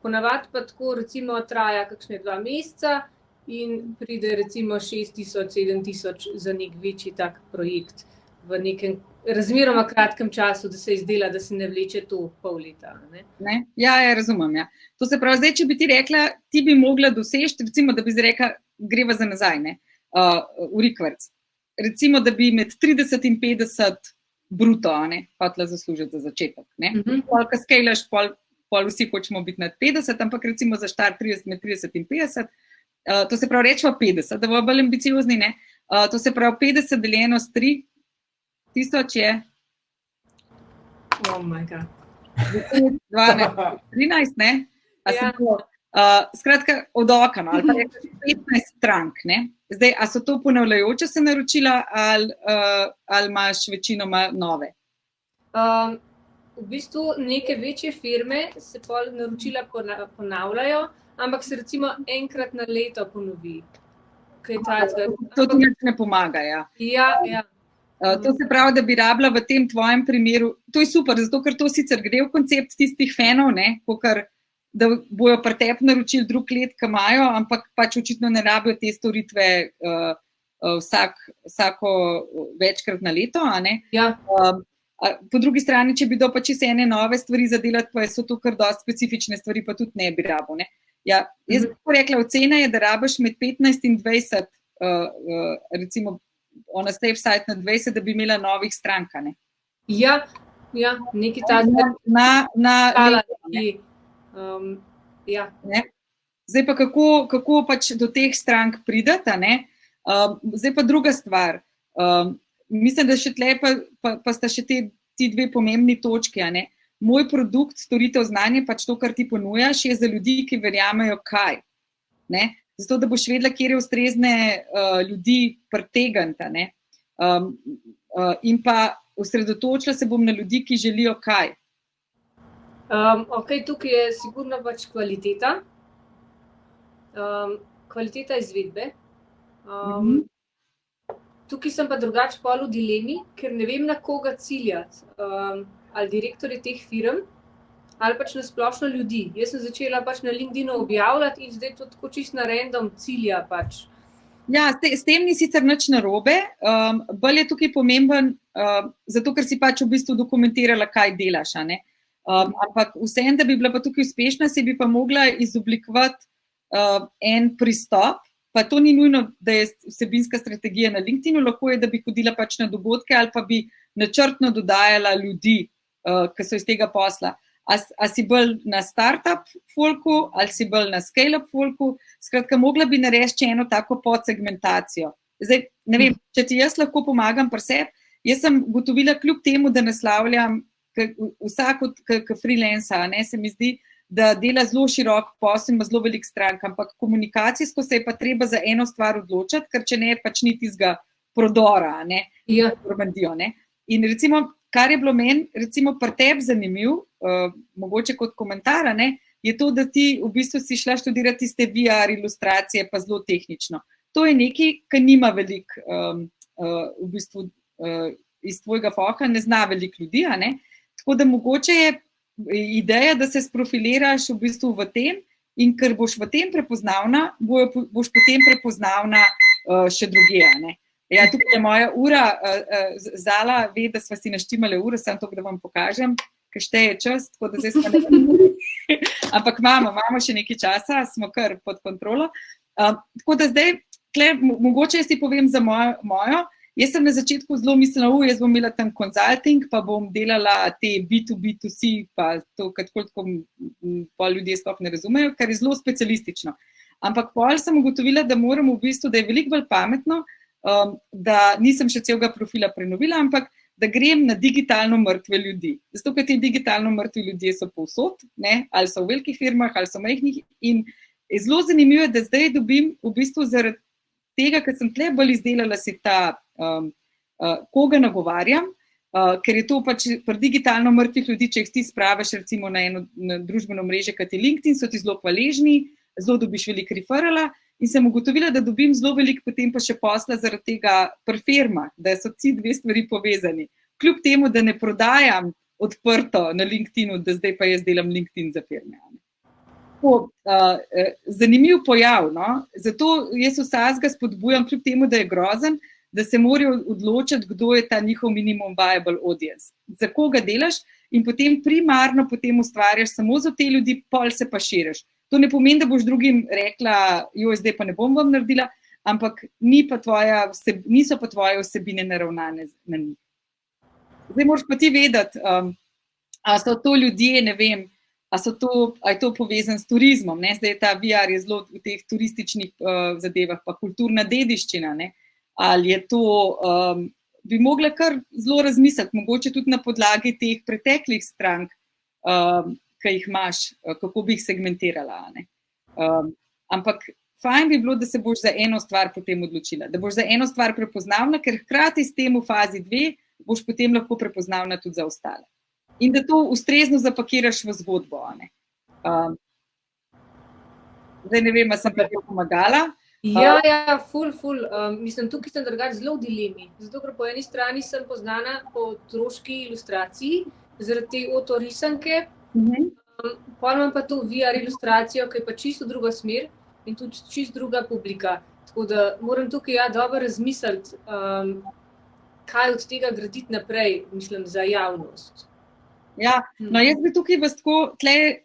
Ponavadi pa tako, recimo, traja kakšne 2 meseca in pride recimo 6000, 7000 za nek večji tak projekt v nekem razmeroma kratkem času, da se izdela, da se ne vleče to pol leta. Ne? Ja, razumem, ja. To se pravi, zdaj, če bi ti rekla, ti bi mogla doseči, recimo, da bi rekla, greva za nazaj, ne, v rikverc. Recimo, da bi med 30 in 50 bruto, ne, hotela zaslužiti za začetek, ne. Pol, ko skalaš, pol vsi hočemo biti nad 50, ampak recimo za štart med 30 in 50, to se pravi, rečva 50, da bo bolj ambiciozni, ne. To se pravi, 50 deljeno s 3, 1000 je? Oh my god. 12, 13, ne? Skratka, od oka, ali pa rečeš 15 strank, ne? Zdaj, a so to ponavljajoče se naročila ali imaš večinoma nove? V bistvu neke večje firme se pol naročila ponavljajo, ampak se recimo enkrat na leto ponovi. To ti ne pomaga, ja. Ja. To se pravi, da bi rabila v tem tvojem primeru, to je super, zato ker to sicer gre v koncept tistih fanov, ne, kakor da bojo pri tebi naročili drug let, ki imajo, ampak pač očitno ne rabijo te storitve vsako večkrat na leto, a ne? Ja. Po drugi strani, če bi do pač ene nove stvari zadelati, pa so to kar dosti specifične stvari, pa tudi ne bi rabil, ne? Ja, jaz bi rekla, ocena je, da rabiš med 15 in 20, recimo, on a safe site na 20, da bi imela novih strank, ne? Ja, nekaj takega. Ja. Zdaj pa kako pač do teh strank pridete, ne? Zdaj pa druga stvar. Mislim, da še tle pa sta še ti 2 pomembni točki, a ne? Moj produkt, storitev, znanje, pač to, kar ti ponujaš, je za ljudi, ki verjamejo kaj, ne? Zato, da boš vedela, kjer je ustrezne ljudi pritegniti, ne? In pa osredotočila se bom na ljudi, ki želijo kaj. Ok, tukaj je sigurno pač kvaliteta. Kvaliteta izvedbe. Tukaj sem pa drugače pol v dilemi, ker ne vem, na koga ciljati. Ali direktorje teh firm, ali pač na splošno ljudi. Jaz sem začela pač na LinkedInu objavljati in zdaj to tako čisto na random cilja pač. Ja, s tem ni sicer nič narobe, bolj je tukaj pomemben, zato ker si pač v bistvu dokumentirala, kaj delaš, a ne. Ampak vseeno, da bi bila pa tukaj uspešna, si bi pa mogla izoblikovati en pristop, pa to ni nujno, da je vsebinska strategija na LinkedInu, lahko je, da bi hodila pač na dogodke ali pa bi načrtno dodajala ljudi, ki so iz tega posla. A si bolj na startup folku ali si bolj na scale-up folku, skratka, mogla bi narediti eno tako podsegmentacijo. Zdaj, ne vem, če ti jaz lahko pomagam pri sebi, jaz sem gotovila kljub temu, da naslavljam vsak od freelancer, ne, se mi zdi, da dela zelo širok posel, ima zelo velik strank, ampak komunikacijsko se je pa treba za eno stvar odločiti, ker če ne, pač ni tistega prodora, ne, ne. In recimo, kar je bilo meni, recimo pri tebi zanimiv, mogoče kot komentar, ne, je to, da ti v bistvu si šla študirati tiste VR ilustracije, pa zelo tehnično. To je nekaj, kar nima veliko, v bistvu iz tvojega foha, ne zna veliko ljudi, a ne? Tako da mogoče je ideja, da se sprofiliraš v bistvu v tem in ker boš v tem prepoznavna, boš potem prepoznavna še druge, a ne? Ja, tukaj je moja ura, Zala ve, da sva si naštimale uro, samo to, da vam pokažem, ker šteje čas, tako da zdaj smo nekaj, ampak imamo še nekaj časa, smo kar pod kontrolo. Tako da zdaj, mogoče jaz ti povem za mojo, jaz sem na začetku zelo mislila, jaz bom imela tam consulting, pa bom delala te B2B2C, pa to, kako pol ljudje sploh ne razumejo, kar je zelo specialistično. Ampak pol sem ugotovila, da moram v bistvu, da je veliko bolj pametno, da nisem še celega profila prenovila, ampak da grem na digitalno mrtve ljudi. Zato, ker ti digitalno mrtvi ljudje so povsod, ne? Ali so v velikih firmah, ali so majhnih. In zelo zanimivo je, da zdaj dobim v bistvu zaradi tega, ker sem tle bolj izdelala si ta, koga nagovarjam, ker je to pač pri digitalno mrtvih ljudi, če jih ti spraviš recimo na eno družbeno mreže, kot je LinkedIn, so ti zelo hvaležni, zelo dobiš veliko referala. In sem ugotovila, da dobim zelo veliko potem pa še posla zaradi tega pri firmah, da so ti dve stvari povezani. Kljub temu, da ne prodajam odprto na LinkedInu, da zdaj pa jaz delam LinkedIn za firme. Zanimiv pojav, no? Zato jaz vsakega spodbujam, kljub temu, da je grozen, da se morajo odločiti, kdo je ta njihov minimum viable audience. Za koga delaš in potem primarno potem ustvarjaš samo za te ljudi, pol se pa širiš. To ne pomeni, da boš drugim rekla, zdaj pa ne bom vam naredila, ampak niso pa tvoje vsebine naravnane na njih. Zdaj moraš pa ti vedeti, a so to ljudje, ne vem, a je to povezan s turizmom, ne? Zdaj ta VR je zelo v teh turističnih zadevah, pa kulturna dediščina, ne? Ali je to, bi mogla kar zelo razmisliti, mogoče tudi na podlagi teh preteklih strank, ki jih imaš, kako bi jih segmentirala. Ne? Ampak fajn bi bilo, da se boš za eno stvar potem odločila, da boš za eno stvar prepoznavna, ker hkrati s tem v fazi 2 boš potem lahko prepoznavna tudi za ostale. In da to ustrezno zapakiraš v zgodbo. Ne? Zdaj ne vem, a sem pa pomagala. Ja, ful. Mislim, tukaj sem drugače zelo v dilemi. Zato, ker po eni strani sem poznana po otroški ilustraciji, zaradi te otorisanke, pa imam pa to VR ilustracijo, ki je pa čisto druga smer in tudi čisto druga publika. Tako da moram tukaj dobro razmisliti, kaj od tega graditi naprej, mislim, za javnost. Ja, no jaz bi tukaj vas tako tle,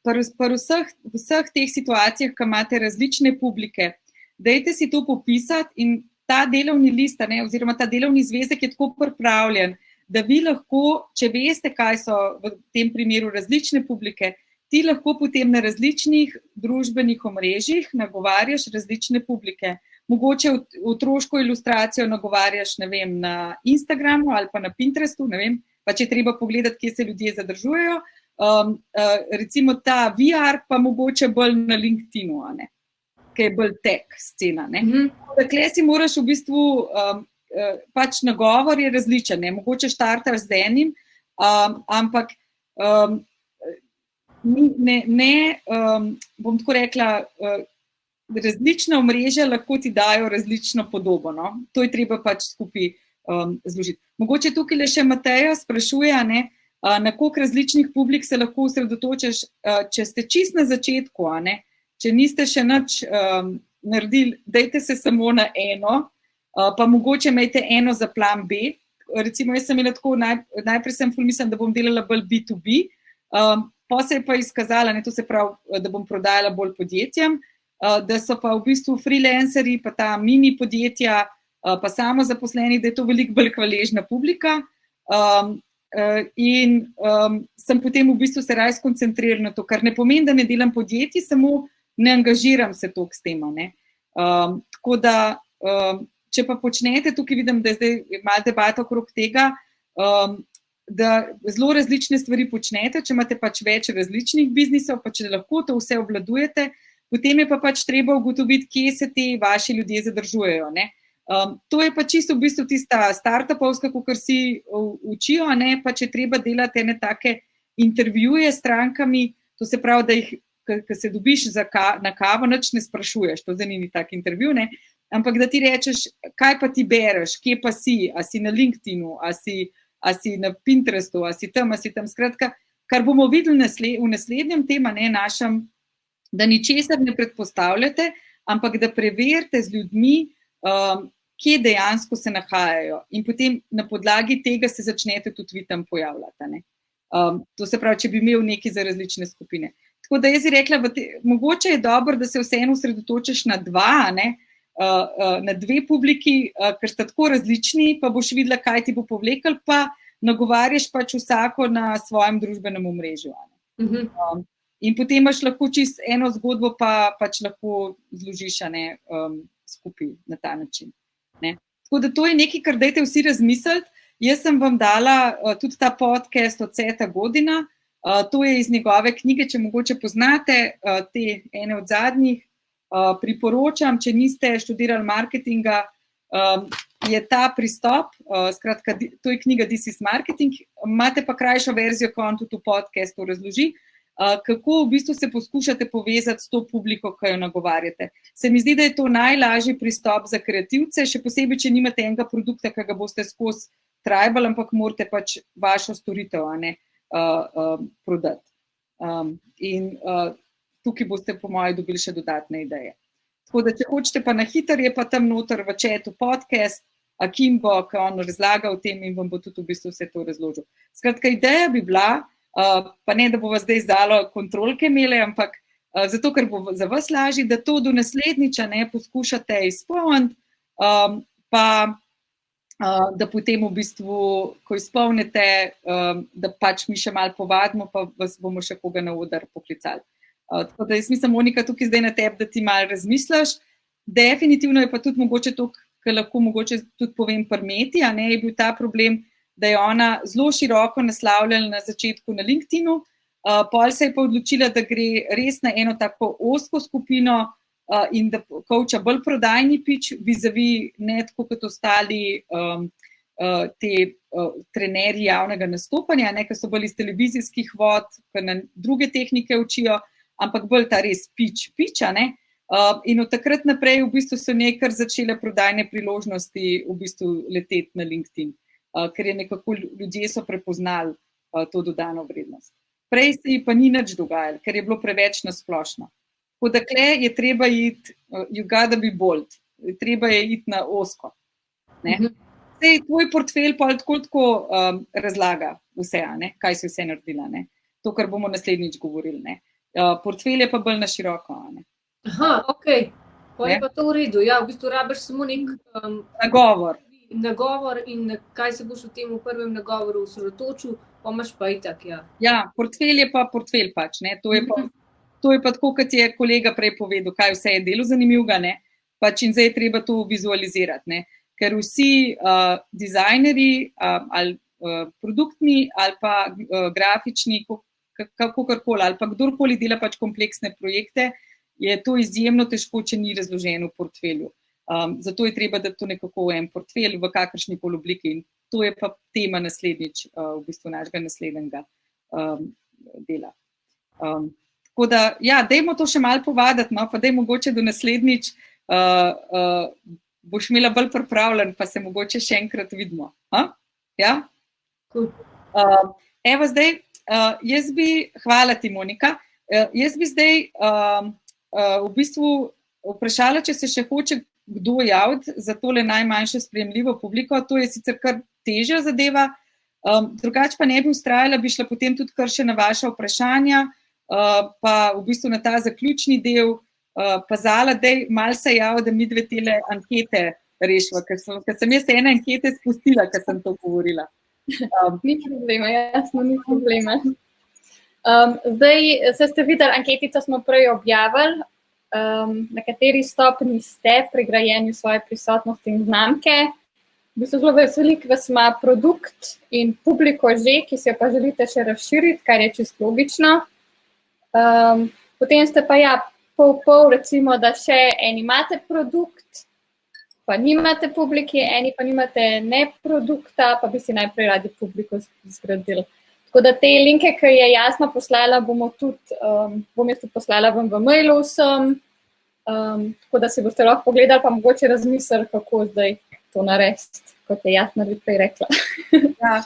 pri vseh teh situacijah, ko imate različne publike, dajte si to popisati in ta delovni list, ne, oziroma ta delovni zvezek je tako pripravljen, da vi lahko, če veste, kaj so v tem primeru različne publike, ti lahko potem na različnih družbenih omrežjih nagovarjaš različne publike. Mogoče otroško ilustracijo nagovarjaš, ne vem, na Instagramu ali pa na Pinterestu, ne vem, pa če treba pogledati, kje se ljudje zadržujejo. Recimo ta VR pa mogoče bolj na LinkedInu, a ne, ki je bolj tech scena. Dakle, si moraš v bistvu pač nagovor je različen, ne? Mogoče štartaš z enim, ampak bom tako rekla, različna omrežja lahko ti dajo različno podobo, no? To je treba pač skupaj zložiti. Mogoče tukaj le še Mateja sprašuje, ne? Na koliko različnih publik se lahko osredotočiš, če ste čist na začetku, a ne? Če niste še nič naredili, dajte se samo na eno, pa mogoče imejte eno za plan B. Recimo, jaz sem imela tako, najprej sem mislim, da bom delala bolj B2B, pa se je pa izkazala, ne, to se pravi, da bom prodajala bolj podjetjem, da so pa v bistvu freelanceri, pa ta mini podjetja, pa samozaposleni, da je to veliko bolj hvaležna publika. In sem potem v bistvu se raje skoncentrirala na to, kar ne pomeni, da ne delam podjetij, samo ne angažiram se toliko s tem. Tako da, če pa počnete, tukaj vidim, da je zdaj malo debata okrog tega, da zelo različne stvari počnete, če imate pač več različnih biznisov, pa če lahko to vse obvladujete, potem je pa pač treba ugotoviti, kje se te vaši ljudje zadržujejo. Ne? To je pa čisto v bistvu tista startupovska, kakor si učijo, ne? Pa če treba delati ene take intervjuje s strankami, To se pravi, da jih, ko se dobiš na kavo, nič ne sprašuješ, to zdaj ni tak intervju, ne? Ampak da ti rečeš, kaj pa ti bereš, kje pa si, a si na LinkedInu, a si na Pinterestu, a si tam. Skratka, kar bomo videli v naslednjem tema, ne, našem, da ničesar ne predpostavljate, ampak da preverite z ljudmi, kje dejansko se nahajajo. In potem na podlagi tega se začnete tudi vi tam pojavljati. Ne. To se pravi, če bi imel nekaj za različne skupine. Tako da jaz bi rekla, mogoče je dobro, da se vseeno osredotočiš na dva, ne, na dve publiki, ker sta tako različni, pa boš videla, kaj ti bo povlekel, pa nagovarjaš pač vsako na svojem družbenem omrežju. In potem imaš lahko čisto eno zgodbo, pa pač lahko zložiš skupaj na ta način. Ne. Tako da to je nekaj, kar dajte vsi razmisliti. Jaz sem vam dala tudi ta podcast od Seta Godina, to je iz njegove knjige, če mogoče poznate, te ene od zadnjih. Priporočam, če niste študirali marketinga, je ta pristop, skratka, to je knjiga This is Marketing, imate pa krajšo verzijo, ko on tudi v podcastu razloži, kako v bistvu se poskušate povezati s to publiko, ki jo nagovarjate. Se mi zdi, da je to najlažji pristop za kreativce, še posebej, če nimate enega produkta, ki ga boste skozi trajbal, ampak morate pač vašo storitev prodati. In tukaj boste po moje dobili še dodatne ideje. Tako da, če hočete pa na hitro, je pa tam noter v chatu podcast, Kimbo, ki on razlaga o tem in vam bo tudi v bistvu vse to razložil. Skratka, ideja bi bila, pa ne, da bo vas zdaj zdalo kontrolke imele, ampak zato, ker bo za vas lažje, da to do naslednjiča poskušate izpolniti, pa da potem v bistvu, ko izpolnite, da pač mi še malo povadimo, pa vas bomo še koga na oder poklicali. Tako da jaz mislim, Monika, tukaj zdaj na tebi, da ti malo razmisliš. Definitivno je pa tudi mogoče to, kar lahko mogoče tudi povem pri Meti, je bil ta problem, da je ona zelo široko naslavljala na začetku na LinkedInu, pol se je pa odločila, da gre res na eno tako ozko skupino in da coacha bolj prodajni pitch, vis-a-vis ne tako kot ostali te trenerji javnega nastopanja, ki so bolj iz televizijskih vod, ki na druge tehnike učijo, ampak bolj ta res pitch, in od takrat naprej v bistvu so nekaj začele prodajne priložnosti v bistvu leteti na LinkedIn, ker je nekako ljudje so prepoznali to dodano vrednost. Prej se ji pa ni nič dogajalo, ker je bilo preveč nasplošno. Tako da kle je treba iti, you gotta be bold, treba je iti na ozko. Sej tvoj portfelj pa tako razlaga vse, kaj si vse naredila, to, kar bomo naslednjič govorili. Portfelj je pa bolj na široko. Aha, ok, pa je pa to v redu, ja, v bistvu rabiš samo nek nagovor in kaj se boš v tem v prvem nagovoru osredotočil, pa imaš pa itak, ja. Ja, portfelj je pa portfelj pač, to je pa tako, kot je kolega prej povedal, kaj vse je delo zanimivega, pač in zdaj je treba to vizualizirati, ker vsi dizajnerji ali produktni ali pa grafični, kakorkoli, ali pa kdorkoli dela pač kompleksne projekte, je to izjemno težko, če ni razloženo v portfelju. Zato je treba, da to nekako v en portfelj v kakršnikoli obliki in to je pa tema naslednjič, v bistvu našega naslednjega dela. Tako da, ja, dajmo to še malo povaditi, pa daj mogoče do naslednjič boš imela bolj pripravljen, pa se mogoče še enkrat vidimo. Ja? Evo zdaj, hvala ti, Monika, jaz bi zdaj v bistvu vprašala, če se še hoče kdo javiti za tole najmanjše sprejemljivo publiko, to je sicer kar težja zadeva, drugače pa ne bi vztrajala, bi šla potem tudi kar še na vaša vprašanja, pa v bistvu na ta zaključni del pazala, daj malo se javi, da mi dve tele ankete rešiva, ker sem jaz ene ankete spustila, ker sem to govorila. Ni problema, jasno, ni problema. Zdaj, se ste videli, anketico smo prej objavili, na kateri stopni ste pri grajenju svoje prisotnosti in znamke. V bistvu zelo veseli, ker vas ima produkt in publiko že, ki se pa želite še razširiti, kar je čisto logično. Potem ste pa pol, recimo, da še eni imate produkt, pa nimate publiki, eni pa nimate ne produkta, pa bi si najprej radi publiko zgradili. Tako da te linke, ki je Jasna poslala, bom jaz tudi poslala vam v mailu vsem, tako da si boste lahko pogledali, pa mogoče razmislili, kako zdaj to narediti, kot je Jasna prej rekla. Ja,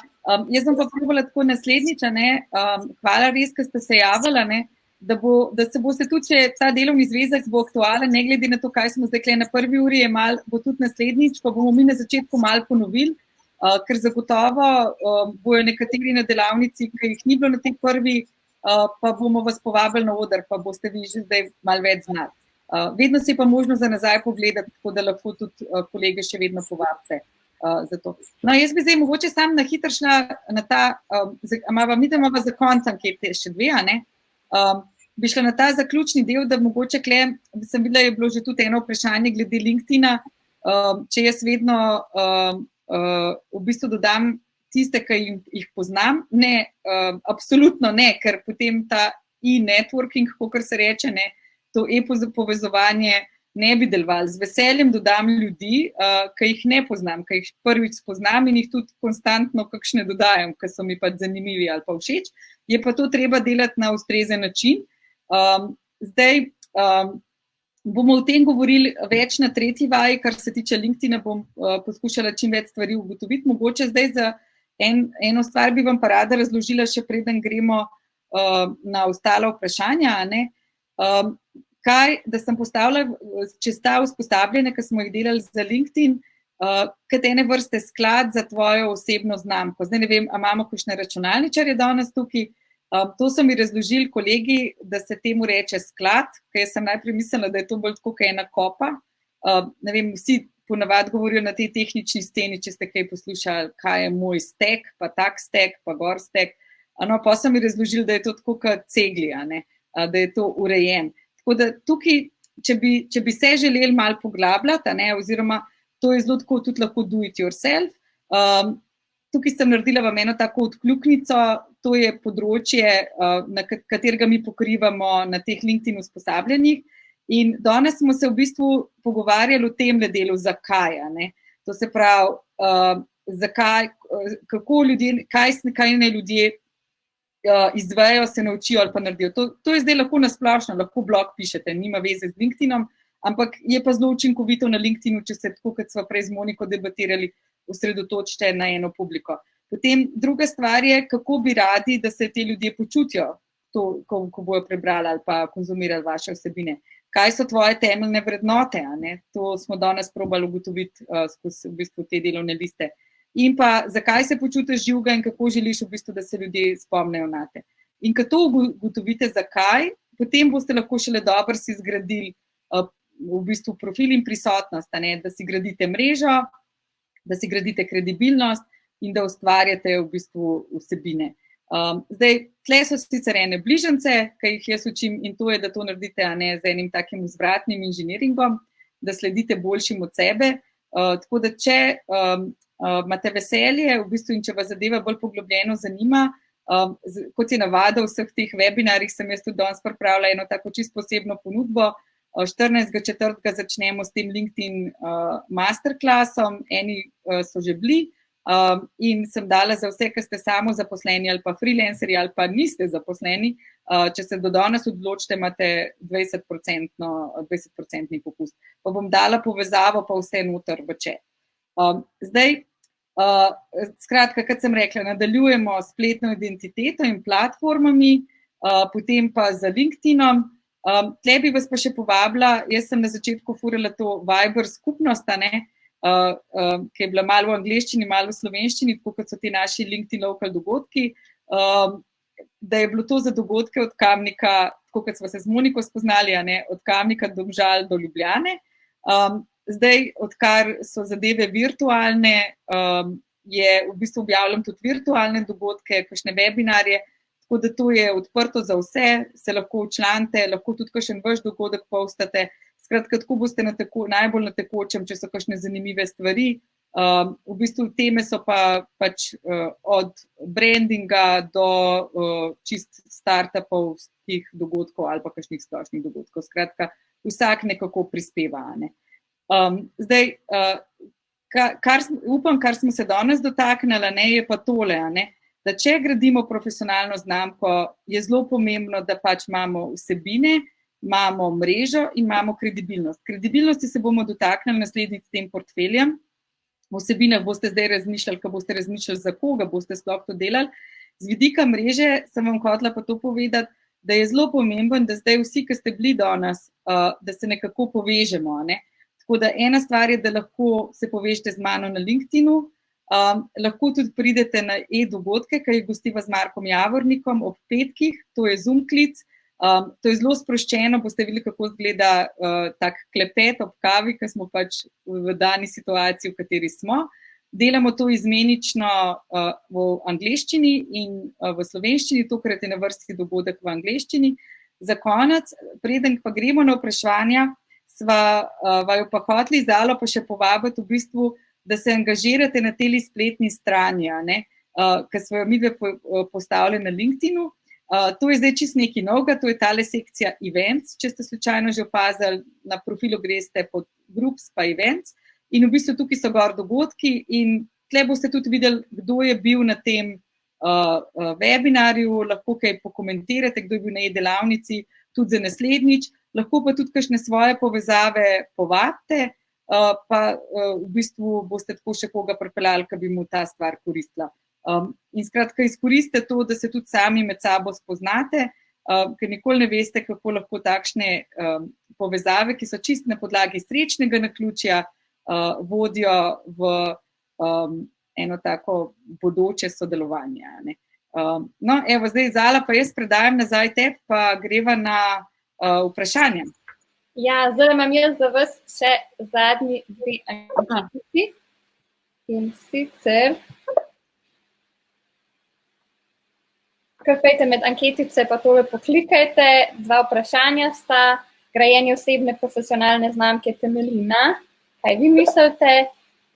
jaz bom pa probala tako naslednjič, hvala res, ker ste se javili, da se boste tudi, če ta delovni zvezek bo aktualen, ne glede na to, kaj smo zdaj na prvi uri, bo tudi naslednjič, pa bomo mi na začetku malo ponovili, ker zagotovo bojo nekateri na delavnici, ki jih ni bilo na tej prvi, pa bomo vas povabili na oder, pa boste vi že zdaj malo več znali. Vedno si pa možno za nazaj pogledati, tako da lahko tudi kolege še vedno povabite za to. No, jaz bi zdaj mogoče sam na hitro šla na ta, mi da imamo za konc ankete še dve, bi šla na ta zaključni del, da mogoče sem videla, je bilo že tudi eno vprašanje glede LinkedIna, če jaz vedno v bistvu dodam tiste, ki jih poznam. Ne, absolutno ne, ker potem ta e-networking, kakor se reče, to e-povezovanje ne bi delovalo. Z veseljem dodam ljudi, ki jih ne poznam, ki jih prvič spoznam in jih tudi konstantno kakšne dodajam, ki so mi pa zanimivi ali pa všeč. Je pa to treba delati na ustrezen način. Zdaj bomo o tem govorili več na tretji vaji, kar se tiče LinkedIna, bom poskušala čim več stvari ugotoviti. Mogoče zdaj za eno stvar bi vam pa rada razložila, še preden gremo na ostala vprašanja. Da sem postavila čez ta usposabljanja, ki smo jih delali za LinkedIn, kot ene vrste sklad za tvojo osebno znamko. Zdaj ne vem, a imamo kakšne računalničarje danes tukaj. To so mi razložili kolegi, da se temu reče sklad, ker jaz sem najprej mislila, da je to bolj tako kot ena kopa. Ne vem, vsi ponavadi govorijo na tej tehnični sceni, če ste kaj poslušali, kaj je moj stek, pa tak stek, pa gor stek. No, pa so mi razložili, da je to tako kot cegli, da je to urejen. Tako da tukaj, če bi se želeli malo poglabljati, oziroma to je zelo tako tudi lahko do it yourself. Tukaj sem naredila vam eno tako odkljuknico, to je področje, na katerega mi pokrivamo na teh LinkedIn usposabljanjih. In danes smo se v bistvu pogovarjali o tem delu, zakaj. To se pravi, zakaj, kako ljudje, kaj naj ljudje izvejo, se naučijo ali pa naredijo. To je zdaj lahko nasplošno, lahko blog pišete, nima veze z LinkedInom, ampak je pa zelo učinkovito na LinkedInu, če se tako, kot smo prej z Moniko debatirali, osredotočite na eno publiko. Potem druga stvar je, kako bi radi, da se te ljudje počutijo, ko bojo prebrali ali pa konzumirali vaše vsebine. Kaj so tvoje temeljne vrednote? To smo danes probali ugotoviti skozi v bistvu te delovne liste. In pa, zakaj se počutiš živega in kako želiš v bistvu, da se ljudje spomnejo nate. In ko to ugotovite, zakaj, potem boste lahko šele dobro si zgradili v bistvu profil in prisotnost, da si gradite mrežo, da si gradite kredibilnost in da ustvarjate v bistvu vsebine. Zdaj, tle so sicer ene bližance, ki jih jaz učim, in to je, da to naredite z enim takim vzvratnim inženiringom, da sledite boljšim od sebe. Tako da, če imate veselje, v bistvu, in če vas zadeva bolj poglobljeno zanima, kot je navada v vseh teh webinarjih, sem jaz tudi danes pripravila eno tako čisto posebno ponudbo. 14.4. začnemo s tem LinkedIn masterclassom, eni so že bili in sem dala za vse, ki ste samozaposleni ali pa freelancerji ali pa niste zaposleni, če se do danes odločite, imate 20% popust. Pa bom dala povezavo, pa vse noter v chat. Zdaj, skratka, kot sem rekla, nadaljujemo s spletno identiteto in platformami, potem pa za LinkedInom. Tle bi vas pa še povabila, jaz sem na začetku furala to Viber skupnost, ki je bila malo v angleščini, malo v slovenščini, tako kot so ti naši LinkedIn local dogodki, da je bilo to za dogodke od Kamnika, tako kot smo se z Moniko spoznali, od Kamnika do Domžal do Ljubljane. Zdaj, odkar so zadeve virtualne, je v bistvu objavljam tudi virtualne dogodke, kakšne webinarje, tako da to je odprto za vse, se lahko včlanite, lahko tudi kakšen vaš dogodek postate. Skratka, tako boste najbolj na tekočem, če so kakšne zanimive stvari. V bistvu teme so pa pač od brandinga do čist startupovskih dogodkov ali pa kakšnih splošnih dogodkov. Skratka, vsak nekako prispeva. Zdaj, upam, kar smo se danes dotaknili, je pa tole. da če gradimo profesionalno znamko, je zelo pomembno, da pač imamo vsebine, imamo mrežo in imamo kredibilnost. Kredibilnosti se bomo dotaknili naslednjič s tem portfeljem. V vsebinah boste zdaj razmišljali, ko boste razmišljali, za koga boste sploh to delali. Z vidika mreže sem vam hotela pa to povedati, da je zelo pomemben, da zdaj vsi, ki ste bili danes, da se nekako povežemo. Ne? Tako da ena stvar je, da lahko se povežete z mano na LinkedInu, lahko tudi pridete na e-dogodke, ki jih gostiva z Markom Javornikom ob petkih, to je Zoom klic. To je zelo sproščeno, boste videli, kako izgleda tak klepet ob kavi, ker smo pač v dani situaciji, v kateri smo. Delamo to izmenično v angleščini in v slovenščini, tokrat je na vrsti dogodek v angleščini. Za konec, preden pa gremo na vprašanja, sva vaju pa hoteli Zalo pa še povabiti v bistvu, da se angažirate na tej spletni strani, ker sva jo midve postavili na LinkedInu. To je zdaj čisto nekaj novega, to je tale sekcija events, če ste slučajno že opazili, na profilu greste pod groups pa events in v bistvu tukaj so gor dogodki in tle boste tudi videli, kdo je bil na tem webinarju, lahko kaj pokomentirate, kdo je bil na e-delavnici, tudi za naslednjič, lahko pa tudi kakšne svoje povezave povabite, pa v bistvu boste tako še koga pripeljali, ki bi mu ta stvar koristila. In skratka, izkoriste to, da se tudi sami med sabo spoznate, ker nikoli ne veste, kako lahko takšne povezave, ki so čist na podlagi srečnega naključja, vodijo v eno tako bodoče sodelovanje. No, evo, zdaj Zala, pa jaz predajam nazaj tebi, pa greva na vprašanje. Ja, zdaj imam jaz za vas še zadnji dve anketi. In sicer kar pejte med anketice, pa tole poklikajte. Dva vprašanja sta, grajenje osebne profesionalne znamke temelji na, kaj vi mislite,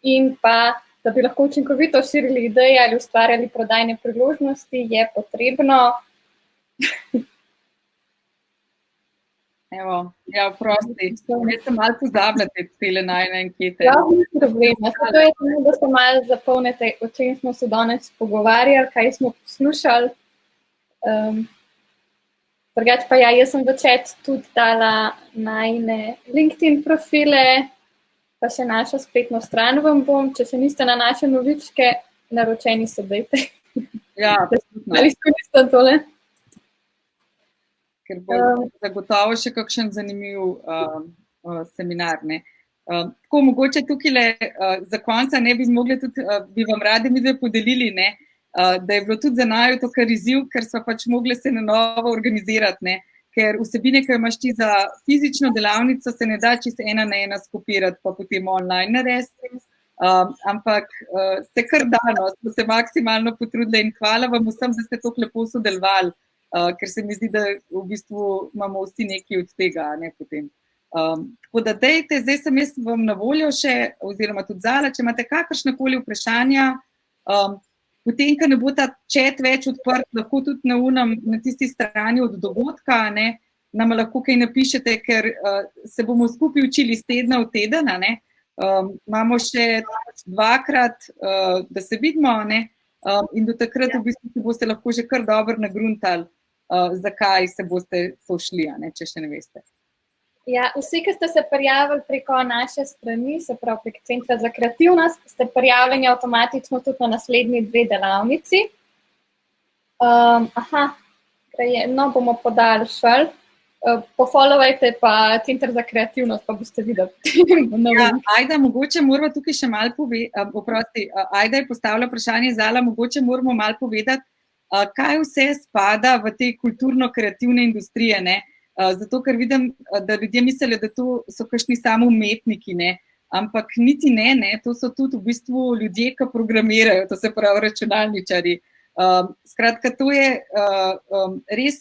in pa, da bi lahko učinkovito širili ideje ali ustvarjali prodajne priložnosti, je potrebno. Evo, ja, prosti, jaz sem malo pozabila te najne ankete. Ja, ni problema, zato je samo, da se malo zapolnite, o čem smo se danes pogovarjali, kaj smo poslušali. Drugače pa ja, jaz sem v chat tudi dala najne LinkedIn profile, pa še našo spletno stran vam bom, če se niste na naše novičke, naročeni se dajte. Ja, ali izkoristim tole. Ker bo zagotovo še kakšen zanimiv seminar. Tako mogoče tukaj za konca ne bi zmogli tudi, bi vam radi mi podelili, ne, da je bilo tudi za naju to kar izziv, ker smo pač mogli se na novo organizirati, ne, ker vsebine, ki imaš ti za fizično delavnico, se ne da čisto ena na ena skopirati, pa potem online narediti, ampak se kar dano, smo se maksimalno potrudili in hvala vam vsem, da ste tako lepo sodelovali, ker se mi zdi, da v bistvu imamo vsi nekaj od tega, ne, potem. Tako da dejte, zdaj sem jaz vam na voljo še, oziroma tudi Zala, če imate kakršnakoli vprašanja, potem, ko ne bo ta chat več odprt, lahko tudi na tisti strani od dogodka, ne, nam lahko kaj napišete, ker se bomo skupaj učili iz tedna v teden, ne. Imamo še dvakrat, da se vidimo, ne, in do takrat v bistvu se boste lahko že kar dobro nagruntali, zakaj se boste to šli, ne, če še ne veste. Ja, vsi, ki ste se prijavili preko naše strani, se pravi prek Centra za kreativnost, ste prijavljeni avtomatično tudi na naslednji dve delavnici. No, bomo podaljšali. Pofollowajte pa Center za kreativnost, pa boste videli. Ja, Ajda, mogoče moramo tukaj še malo povedati, Ajda je postavila vprašanje, Zala, mogoče moramo malo povedati, kaj vse spada v te kulturno-kreativne industrije, ne? Zato, ker vidim, da ljudje mislijo, da to so kakšni samo umetniki, ne? Ampak niti ne, to so tudi v bistvu ljudje, ki programirajo, to se pravi računalničarji. Skratka, to je res,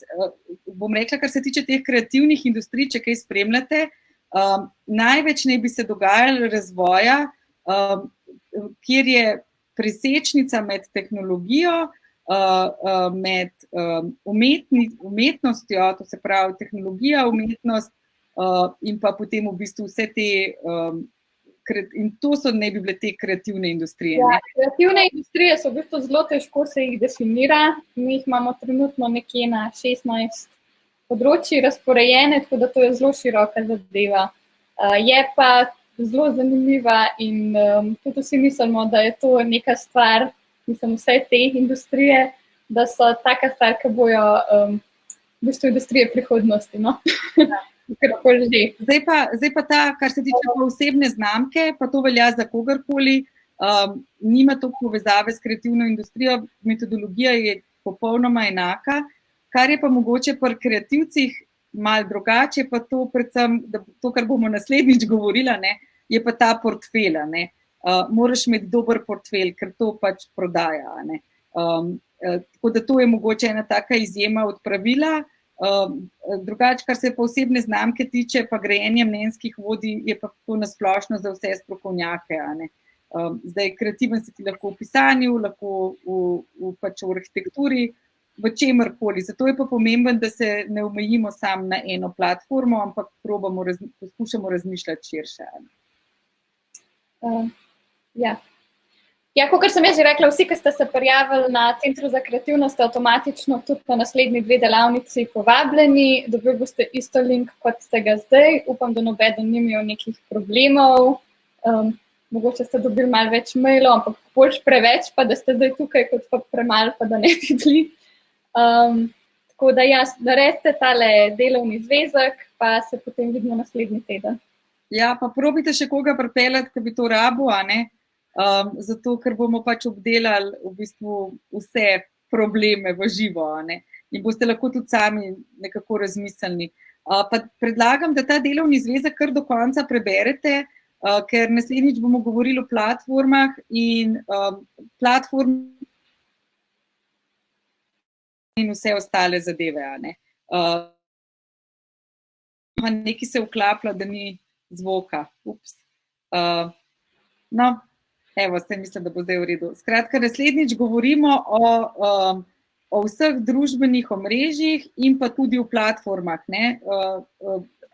bom rekla, kar se tiče teh kreativnih industrij, če kaj spremljate, največ naj bi se dogajalo razvoja, kjer je presečnica med tehnologijo, med umetnostjo, to se pravi tehnologija, umetnost in pa potem v bistvu vse te, in to so ne bi bile te kreativne industrije. Ja, Ne? kreativne industrije so v bistvu zelo težko se jih definira. Mi jih imamo trenutno nekje na 16 področji razporejene, tako da to je zelo široka zadeva. Je pa zelo zanimiva in tudi vsi mislimo, da je to neka stvar, mislim, vse te industrije, da so taka stvar, ki bojo v bistvu industrije prihodnosti. No? Karkoli že. Zdaj pa ta, kar se tiče pa osebne znamke, pa to velja za kogarkoli, nima to povezave s kreativno industrijo, metodologija je popolnoma enaka, kar je pa mogoče pri kreativcih malo drugače, pa to predvsem, da to, kar bomo naslednjič govorila, ne, je pa ta portfelj. Moraš imeti dober portfelj, ker to pač prodaja. Ne. Tako da to je mogoče ena taka izjema od pravila. Drugače, kar se pa osebne znamke tiče, pa grajenje mnenjskih vodij, je pa to nasplošno za vse strokovnjake. Zdaj, kreativen si ti lahko v pisanju, lahko pač v arhitekturi, v čemerkoli. Zato je pa pomemben, da se ne omejimo samo na eno platformo, ampak poskušamo razmišljati širše. Ja, kot sem jaz že rekla, vsi, ki ste se prijavili na Centru za kreativnost, ste avtomatično tudi na naslednji 2 delavnici povabljeni. Dobili boste isto link, kot ste ga zdaj. Upam, da nobeden ni imel nekih problemov. Mogoče ste dobili malo več mailov, ampak bolj preveč, pa da ste zdaj tukaj, kot pa premalo, pa da ne bi bili. Tako da naredite tale delovni zvezek, pa se potem vidimo naslednji teden. Ja, pa probite še koga pripeljati, ki bi to rabil, zato ker bomo pač obdelali v bistvu vse probleme v živo, in boste lahko tudi sami nekako razmislili. Pa predlagam, da ta delovni zvezek kar do konca preberete, ker naslednjič bomo govorili o platformah in in vse ostale zadeve. Nekaj se vklapla, da ni zvoka. Ups. No, evo, se mislim, da bo zdaj v redu. Skratka, naslednjič govorimo o vseh družbenih omrežjih in pa tudi o platformah.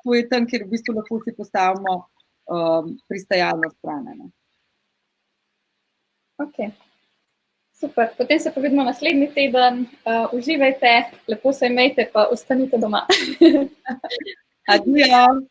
To je tam, kjer v bistvu lahko si postavimo pristajalno stran. Ok. Super, potem se pa vidimo naslednji teden. Uživajte, lepo se imejte, pa ostanite doma. Adijo.